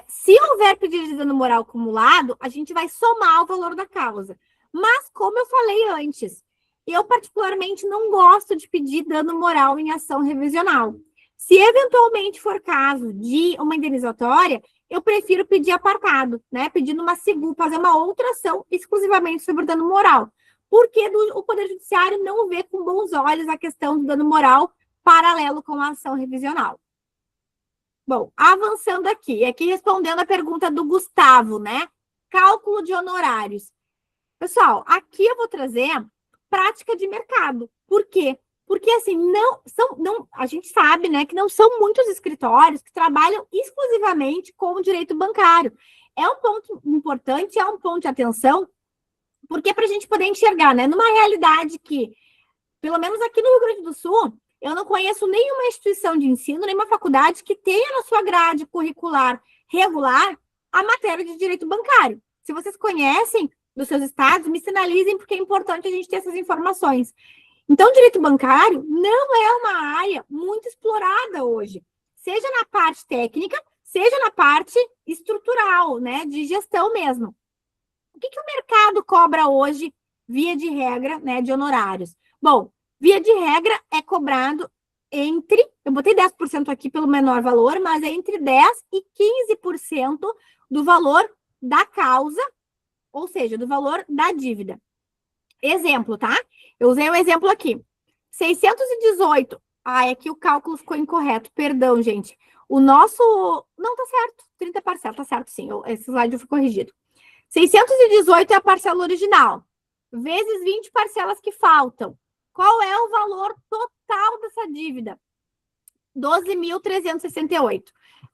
Se houver pedido de dano moral acumulado, a gente vai somar o valor da causa. Mas, como eu falei antes, eu particularmente não gosto de pedir dano moral em ação revisional. Se eventualmente for caso de uma indenizatória, eu prefiro pedir apartado, né? Pedindo fazer uma outra ação exclusivamente sobre o dano moral. Porque o Poder Judiciário não vê com bons olhos a questão do dano moral paralelo com a ação revisional. Bom, avançando aqui respondendo a pergunta do Gustavo, né? Cálculo de honorários. Pessoal, aqui eu vou trazer prática de mercado. Por quê? Porque, assim, a gente sabe, né, que não são muitos escritórios que trabalham exclusivamente com o direito bancário. É um ponto importante, é um ponto de atenção, porque para a gente poder enxergar, né, numa realidade que, pelo menos aqui no Rio Grande do Sul, eu não conheço nenhuma instituição de ensino, nenhuma faculdade que tenha na sua grade curricular regular a matéria de direito bancário. Se vocês conhecem dos seus estados, me sinalizem, porque é importante a gente ter essas informações. Então, o direito bancário não é uma área muito explorada hoje, seja na parte técnica, seja na parte estrutural, né, de gestão mesmo. O que o mercado cobra hoje, via de regra, né, de honorários? Bom, via de regra é cobrado eu botei 10% aqui pelo menor valor, mas é entre 10% e 15% do valor da causa, ou seja, do valor da dívida. Exemplo, tá? Eu usei um exemplo aqui. 618. É que o cálculo ficou incorreto. Perdão, gente. O nosso... Não, tá certo. 30 parcelas, tá certo, sim. Esse slide eu fui corrigido. 618 é a parcela original. Vezes 20 parcelas que faltam. Qual é o valor total dessa dívida? 12.368.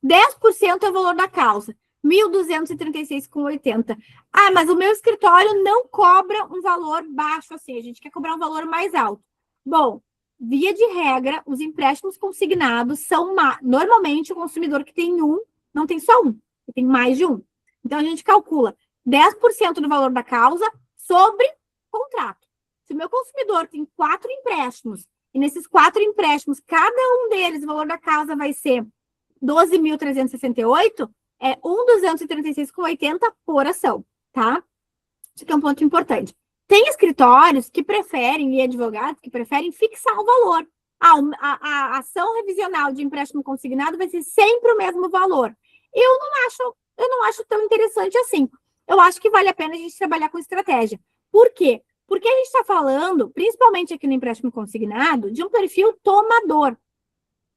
10% é o valor da causa. 1.236,80. Mas o meu escritório não cobra um valor baixo assim, a gente quer cobrar um valor mais alto. Bom, via de regra, os empréstimos consignados são, normalmente, o consumidor que tem um, não tem só um, tem mais de um. Então, a gente calcula 10% do valor da causa sobre contrato. Se o meu consumidor tem 4 empréstimos, e nesses 4 empréstimos, cada um deles, o valor da causa vai ser 12.368, é 1.236,80 por ação, tá? Isso aqui é um ponto importante. Tem escritórios que preferem, e advogados que preferem fixar o valor. A ação revisional de empréstimo consignado vai ser sempre o mesmo valor. Eu não acho tão interessante assim. Eu acho que vale a pena a gente trabalhar com estratégia. Por quê? Porque a gente está falando, principalmente aqui no empréstimo consignado, de um perfil tomador.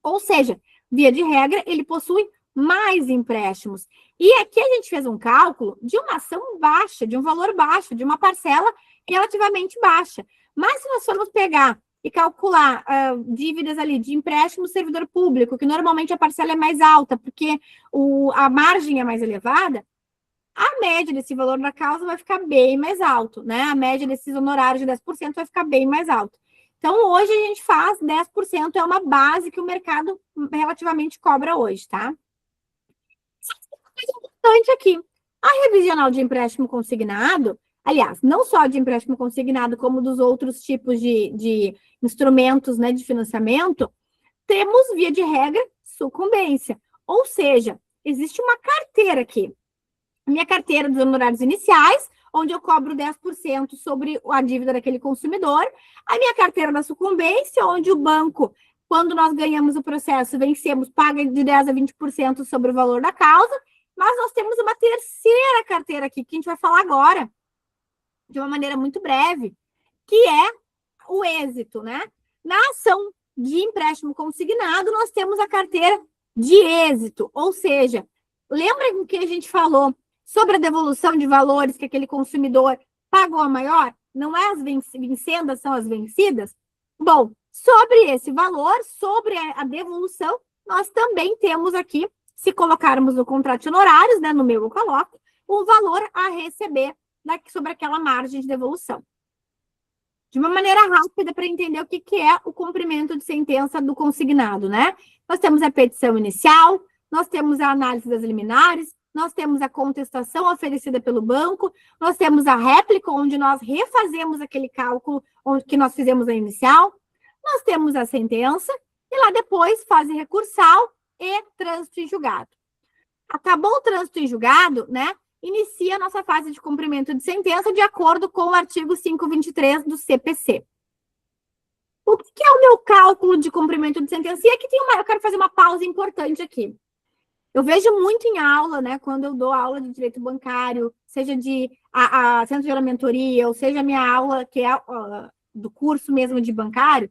Ou seja, via de regra, ele possui mais empréstimos. E aqui a gente fez um cálculo de uma ação baixa, de um valor baixo, de uma parcela relativamente baixa. Mas se nós formos pegar e calcular dívidas ali de empréstimo servidor público, que normalmente a parcela é mais alta, porque a margem é mais elevada, a média desse valor da causa vai ficar bem mais alto, né? A média desses honorários de 10% vai ficar bem mais alto. Então, hoje a gente faz 10%, é uma base que o mercado relativamente cobra hoje, tá? Coisa importante aqui. A revisional de empréstimo consignado, aliás, não só de empréstimo consignado, como dos outros tipos de instrumentos, né, de financiamento, temos, via de regra, sucumbência. Ou seja, existe uma carteira aqui. A minha carteira dos honorários iniciais, onde eu cobro 10% sobre a dívida daquele consumidor. A minha carteira da sucumbência, onde o banco, quando nós ganhamos o processo, vencemos, paga de 10% a 20% sobre o valor da causa. Mas nós temos uma terceira carteira aqui, que a gente vai falar agora, de uma maneira muito breve, que é o êxito, né? Na ação de empréstimo consignado, nós temos a carteira de êxito, ou seja, lembra o que a gente falou sobre a devolução de valores que aquele consumidor pagou a maior? Não é as vencendas, são as vencidas? Bom, sobre esse valor, sobre a devolução, nós também temos aqui, se colocarmos no contrato de honorários, né, no meu eu coloco, o valor a receber sobre aquela margem de devolução. De uma maneira rápida para entender o que é o cumprimento de sentença do consignado, né? Nós temos a petição inicial, nós temos a análise das liminares, nós temos a contestação oferecida pelo banco, nós temos a réplica, onde nós refazemos aquele cálculo que nós fizemos na inicial, nós temos a sentença, e lá depois fase recursal e trânsito em julgado. Acabou o trânsito em julgado, né? Inicia a nossa fase de cumprimento de sentença de acordo com o artigo 523 do CPC. O que é o meu cálculo de cumprimento de sentença? E aqui eu quero fazer uma pausa importante aqui. Eu vejo muito em aula, né, quando eu dou aula de direito bancário, seja de centro de mentoria, ou seja a minha aula que é do curso mesmo de bancário,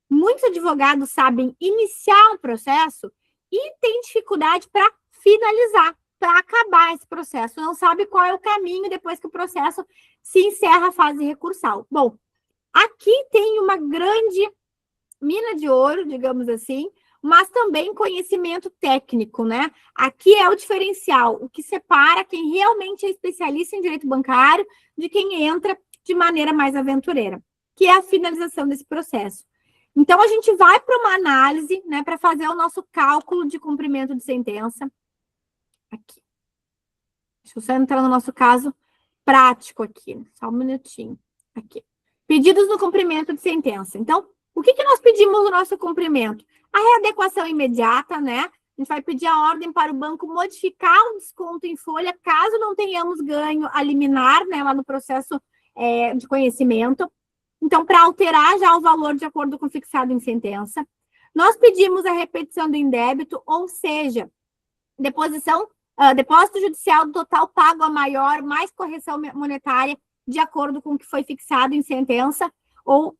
muitos advogados sabem iniciar um processo e tem dificuldade para finalizar, para acabar esse processo, não sabe qual é o caminho depois que o processo se encerra a fase recursal. Bom, aqui tem uma grande mina de ouro, digamos assim, mas também conhecimento técnico, né? Aqui é o diferencial, o que separa quem realmente é especialista em direito bancário de quem entra de maneira mais aventureira, que é a finalização desse processo. Então, a gente vai para uma análise, né, para fazer o nosso cálculo de cumprimento de sentença. Aqui. Deixa eu só entrar no nosso caso prático aqui, só um minutinho. Aqui. Pedidos no cumprimento de sentença. Então, o que nós pedimos no nosso cumprimento? A readequação imediata, né? A gente vai pedir a ordem para o banco modificar o desconto em folha, caso não tenhamos ganho a liminar, né, lá no processo de conhecimento. Então, para alterar já o valor de acordo com o fixado em sentença. Nós pedimos a repetição do indébito, ou seja, depósito judicial do total pago a maior, mais correção monetária, de acordo com o que foi fixado em sentença, ou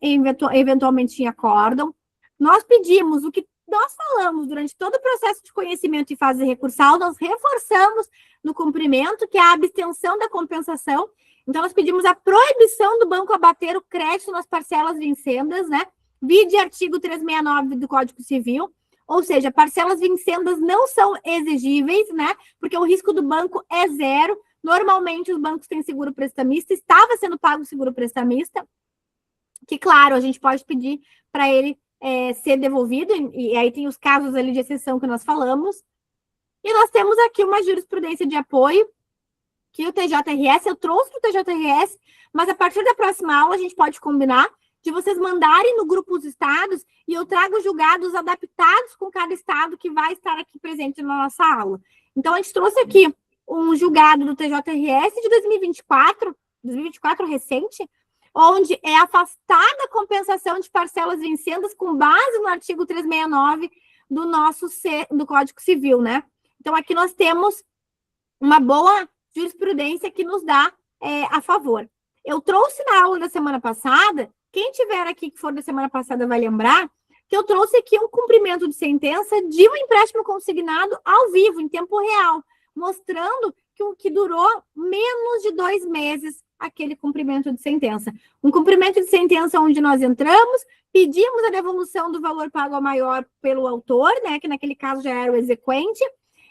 eventualmente em acórdão. Nós pedimos o que nós falamos durante todo o processo de conhecimento e fase recursal, nós reforçamos no cumprimento, que é a abstenção da compensação. Então, nós pedimos a proibição do banco abater o crédito nas parcelas vincendas, né? Vide artigo 369 do Código Civil, ou seja, parcelas vincendas não são exigíveis, né? Porque o risco do banco é zero. Normalmente, os bancos têm seguro prestamista, estava sendo pago o seguro prestamista, que, claro, a gente pode pedir para ele ser devolvido, e aí tem os casos ali de exceção que nós falamos. E nós temos aqui uma jurisprudência de apoio, que o TJRS, eu trouxe para o TJRS, mas a partir da próxima aula a gente pode combinar de vocês mandarem no grupo os estados e eu trago julgados adaptados com cada estado que vai estar aqui presente na nossa aula. Então, a gente trouxe aqui um julgado do TJRS de 2024 recente, onde é afastada a compensação de parcelas vincendas com base no artigo 369 do Código Civil, né? Então, aqui nós temos uma boa jurisprudência que nos dá a favor. Eu trouxe na aula da semana passada, quem tiver aqui que for da semana passada vai lembrar, que eu trouxe aqui um cumprimento de sentença de um empréstimo consignado ao vivo, em tempo real, mostrando que durou menos de 2 meses aquele cumprimento de sentença. Um cumprimento de sentença onde nós entramos, pedimos a devolução do valor pago ao maior pelo autor, né, que naquele caso já era o exequente,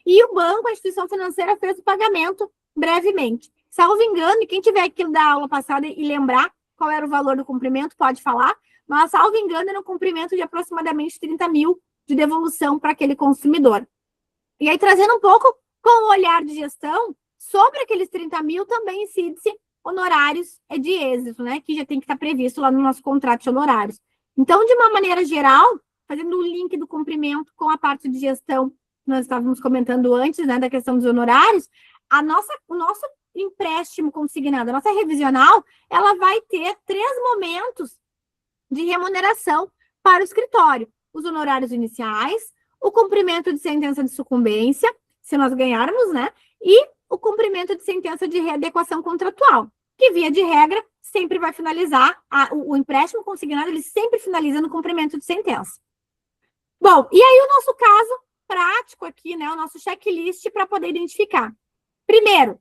e o banco, a instituição financeira, fez o pagamento brevemente. Salvo engano, e quem tiver aquilo da aula passada e lembrar qual era o valor do cumprimento, pode falar, mas, salvo engano, era um cumprimento de aproximadamente 30 mil de devolução para aquele consumidor. E aí, trazendo um pouco com o olhar de gestão, sobre aqueles 30 mil também incide-se honorários de êxito, né, que já tem que estar previsto lá no nosso contrato de honorários. Então, de uma maneira geral, fazendo o link do cumprimento com a parte de gestão que nós estávamos comentando antes, né, da questão dos honorários, o nosso empréstimo consignado, a nossa revisional, ela vai ter 3 momentos de remuneração para o escritório. Os honorários iniciais, o cumprimento de sentença de sucumbência, se nós ganharmos, né, e o cumprimento de sentença de readequação contratual, que, via de regra, sempre vai finalizar, o empréstimo consignado, ele sempre finaliza no cumprimento de sentença. Bom, e aí o nosso caso prático aqui, né, o nosso checklist para poder identificar. Primeiro,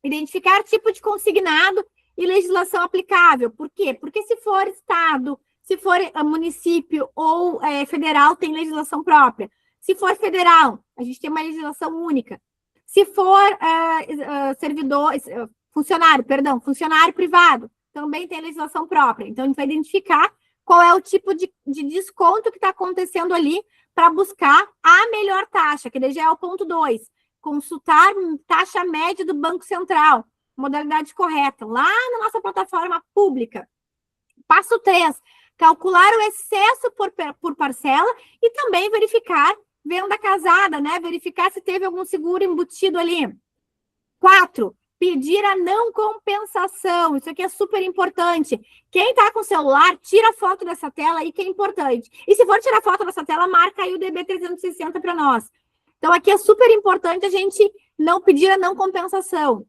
identificar tipo de consignado e legislação aplicável. Por quê? Porque se for estado, se for município ou federal, tem legislação própria. Se for federal, a gente tem uma legislação única. Se for funcionário privado, também tem legislação própria. Então, a gente vai identificar qual é o tipo de desconto que está acontecendo ali para buscar a melhor taxa, que daí já é o ponto 2. Consultar taxa média do Banco Central, modalidade correta, lá na nossa plataforma pública. Passo 3, calcular o excesso por parcela e também verificar venda casada, né? Verificar se teve algum seguro embutido ali. 4, pedir a não compensação. Isso aqui é super importante. Quem está com o celular, tira foto dessa tela aí, que é importante. E se for tirar foto dessa tela, marca aí o DB 360 para nós. Então, aqui é super importante a gente não pedir a não compensação.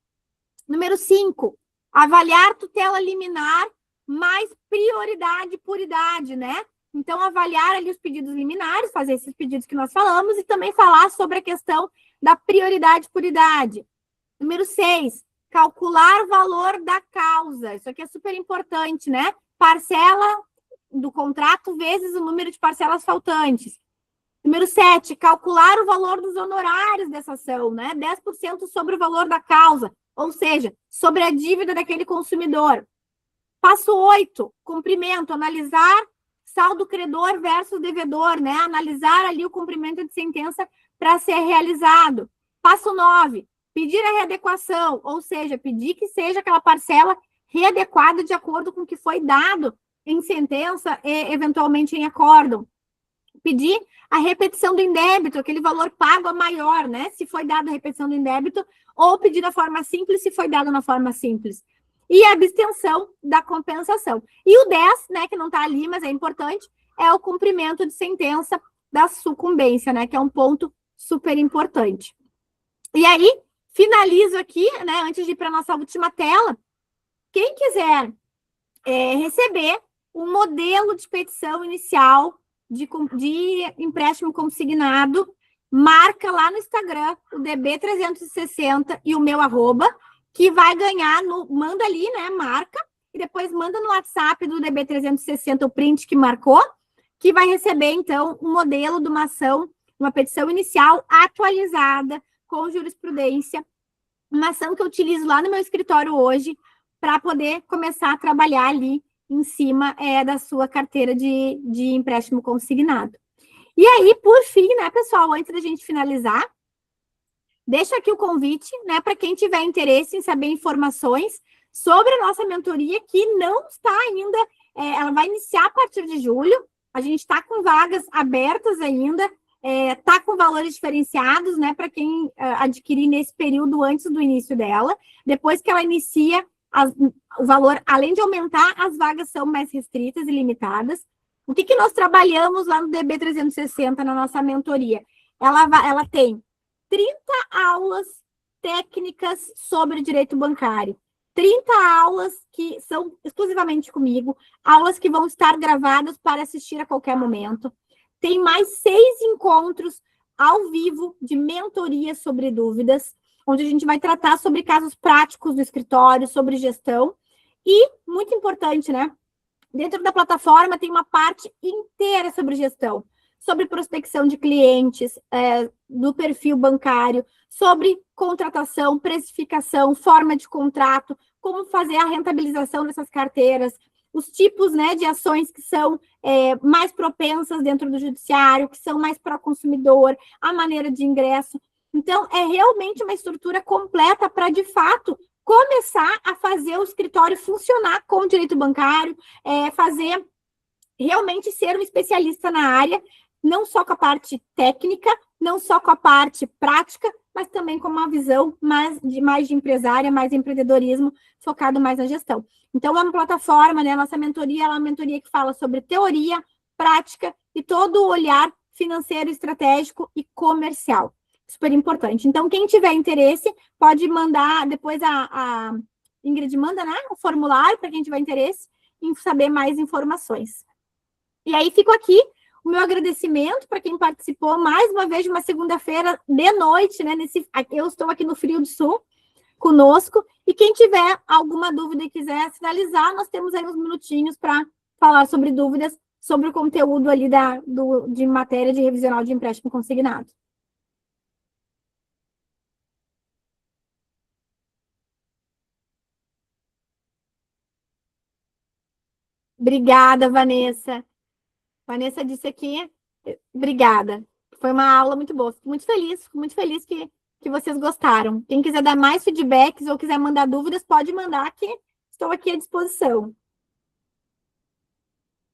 Número 5, avaliar tutela liminar mais prioridade por idade, né? Então, avaliar ali os pedidos liminares, fazer esses pedidos que nós falamos, e também falar sobre a questão da prioridade por idade. Número 6, calcular o valor da causa. Isso aqui é super importante, né? Parcela do contrato vezes o número de parcelas faltantes. Número 7, calcular o valor dos honorários dessa ação, né? 10% sobre o valor da causa, ou seja, sobre a dívida daquele consumidor. Passo 8, cumprimento, analisar saldo credor versus devedor, né? Analisar ali o cumprimento de sentença para ser realizado. Passo 9, pedir a readequação, ou seja, pedir que seja aquela parcela readequada de acordo com o que foi dado em sentença e, eventualmente, em acórdão. Pedir a repetição do indébito, aquele valor pago a maior, né? Se foi dado a repetição do indébito, ou pedir da forma simples, se foi dado na forma simples. E a abstenção da compensação. E o 10, né, que não está ali, mas é importante, é o cumprimento de sentença da sucumbência, né, que é um ponto super importante. E aí, finalizo aqui, né, antes de ir para a nossa última tela, quem quiser receber o modelo de petição inicial de empréstimo consignado, marca lá no Instagram, o DB360 e o meu @, que vai ganhar, manda ali, né, marca, e depois manda no WhatsApp do DB360 o print que marcou, que vai receber, então, um modelo de uma ação, uma petição inicial atualizada, com jurisprudência, uma ação que eu utilizo lá no meu escritório hoje, para poder começar a trabalhar ali em cima da sua carteira de empréstimo consignado. E aí, por fim, né, pessoal, antes da gente finalizar, deixo aqui o convite, né, para quem tiver interesse em saber informações sobre a nossa mentoria, que não está ainda, ela vai iniciar a partir de julho, a gente está com vagas abertas ainda, está com valores diferenciados, né, para quem adquirir nesse período antes do início dela. Depois que ela inicia, o valor, além de aumentar, as vagas são mais restritas e limitadas. O que nós trabalhamos lá no DB360, na nossa mentoria? Ela tem 30 aulas técnicas sobre direito bancário, 30 aulas que são exclusivamente comigo, aulas que vão estar gravadas para assistir a qualquer momento. Tem mais 6 encontros ao vivo de mentoria sobre dúvidas, onde a gente vai tratar sobre casos práticos do escritório, sobre gestão. E, muito importante, né? Dentro da plataforma tem uma parte inteira sobre gestão, sobre prospecção de clientes, do perfil bancário, sobre contratação, precificação, forma de contrato, como fazer a rentabilização dessas carteiras, os tipos, né, de ações que são mais propensas dentro do judiciário, que são mais pró-consumidor, a maneira de ingresso. Então, é realmente uma estrutura completa para, de fato, começar a fazer o escritório funcionar com o direito bancário, realmente ser um especialista na área, não só com a parte técnica, não só com a parte prática, mas também com uma visão mais de empresária, mais empreendedorismo, focado mais na gestão. Então, é uma plataforma, né? Nossa mentoria, ela é uma mentoria que fala sobre teoria, prática e todo o olhar financeiro, estratégico e comercial. Super importante. Então, quem tiver interesse, pode mandar, depois a Ingrid manda, né, o formulário para quem tiver interesse em saber mais informações. E aí, fico aqui o meu agradecimento para quem participou mais uma vez de uma segunda-feira de noite, né, eu estou aqui no Frio do Sul, conosco, e quem tiver alguma dúvida e quiser finalizar, nós temos aí uns minutinhos para falar sobre dúvidas, sobre o conteúdo ali de matéria de revisional de empréstimo consignado. Obrigada, Vanessa. Vanessa disse aqui, obrigada. Foi uma aula muito boa. Fico muito feliz que vocês gostaram. Quem quiser dar mais feedbacks ou quiser mandar dúvidas, pode mandar, que estou aqui à disposição.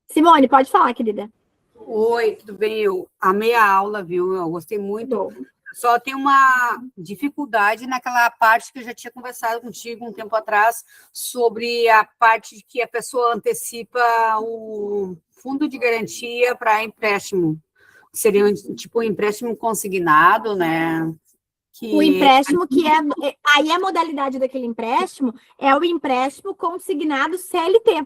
Simone, pode falar, querida. Oi, tudo bem? Eu amei a aula, viu? Eu gostei muito. Só tem uma dificuldade naquela parte que eu já tinha conversado contigo um tempo atrás, sobre a parte de que a pessoa antecipa o fundo de garantia para empréstimo. Seria tipo um empréstimo consignado, né? O empréstimo aí a modalidade daquele empréstimo é o empréstimo consignado CLT.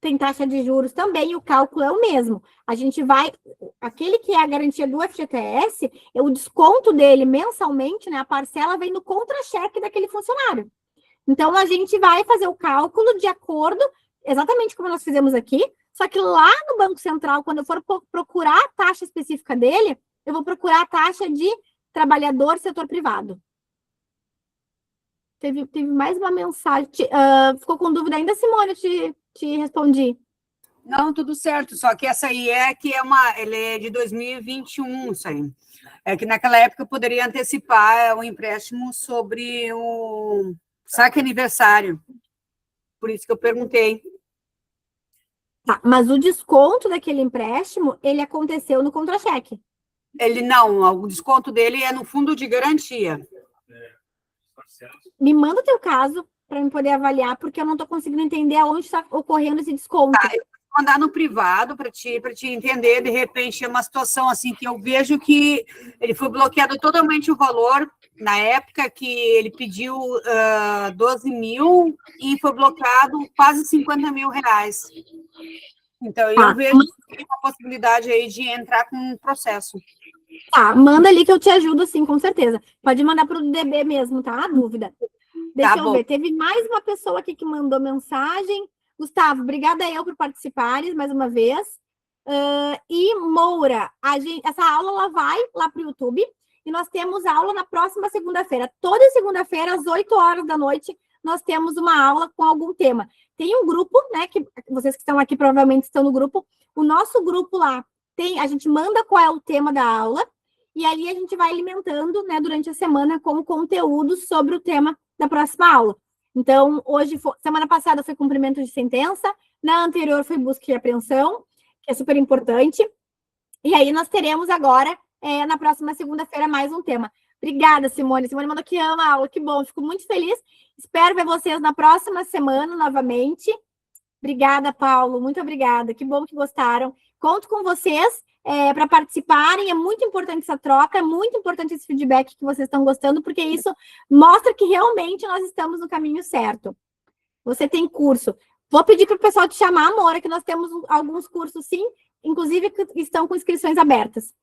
tem taxa de juros também, o cálculo é o mesmo. A gente vai, aquele que é a garantia do FGTS, o desconto dele mensalmente, né, a parcela vem no contra-cheque daquele funcionário. Então, a gente vai fazer o cálculo de acordo, exatamente como nós fizemos aqui, só que lá no Banco Central, quando eu for procurar a taxa específica dele, eu vou procurar a taxa de trabalhador setor privado. Teve mais uma mensagem. Ficou com dúvida ainda, Simone? Eu te respondi. Não, tudo certo, só que essa aí ele é de 2021, isso aí. É que naquela época eu poderia antecipar o empréstimo sobre o saque aniversário. Por isso que eu perguntei. Tá, mas o desconto daquele empréstimo, ele aconteceu no contra-cheque. O desconto dele é no fundo de garantia. Me manda o teu caso para eu poder avaliar, porque eu não estou conseguindo entender aonde está ocorrendo esse desconto. Tá, eu vou mandar no privado para te entender. De repente, é uma situação assim que eu vejo que ele foi bloqueado totalmente o valor na época que ele pediu 12 mil e foi bloqueado quase 50 mil reais. Então, eu vejo que tem uma possibilidade aí de entrar com um processo. Tá, manda ali que eu te ajudo, sim, com certeza. Pode mandar para o DB mesmo, tá? A dúvida. Deixa eu ver. Teve mais uma pessoa aqui que mandou mensagem. Gustavo, obrigada eu por participares mais uma vez. E Moura, essa aula ela vai lá para o YouTube e nós temos aula na próxima segunda-feira. Toda segunda-feira, às 8 horas da noite, nós temos uma aula com algum tema. Tem um grupo, né? Que vocês que estão aqui provavelmente estão no grupo. O nosso grupo lá a gente manda qual é o tema da aula, e aí a gente vai alimentando, né, durante a semana com conteúdo sobre o tema da próxima aula. Então, semana passada foi cumprimento de sentença, na anterior foi busca e apreensão, que é super importante. E aí nós teremos agora, na próxima segunda-feira, mais um tema. Obrigada, Simone. Simone mandou que ama a aula, que bom, fico muito feliz. Espero ver vocês na próxima semana novamente. Obrigada, Paulo, muito obrigada. Que bom que gostaram. Conto com vocês para participarem. É muito importante essa troca, é muito importante esse feedback que vocês estão gostando, porque isso mostra que realmente nós estamos no caminho certo. Você tem curso. Vou pedir para o pessoal te chamar, Amora, que nós temos alguns cursos, sim, inclusive que estão com inscrições abertas.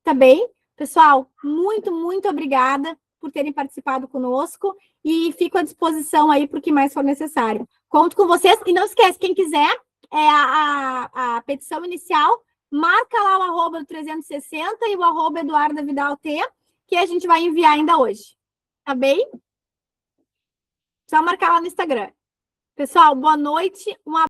Tá bem? Pessoal, muito, muito obrigada por terem participado conosco e fico à disposição aí para o que mais for necessário. Conto com vocês e não esquece, quem quiser, a petição inicial, marca lá o arroba do 360 e o arroba Eduarda Vidal T, que a gente vai enviar ainda hoje. Tá bem? Só marcar lá no Instagram. Pessoal, boa noite.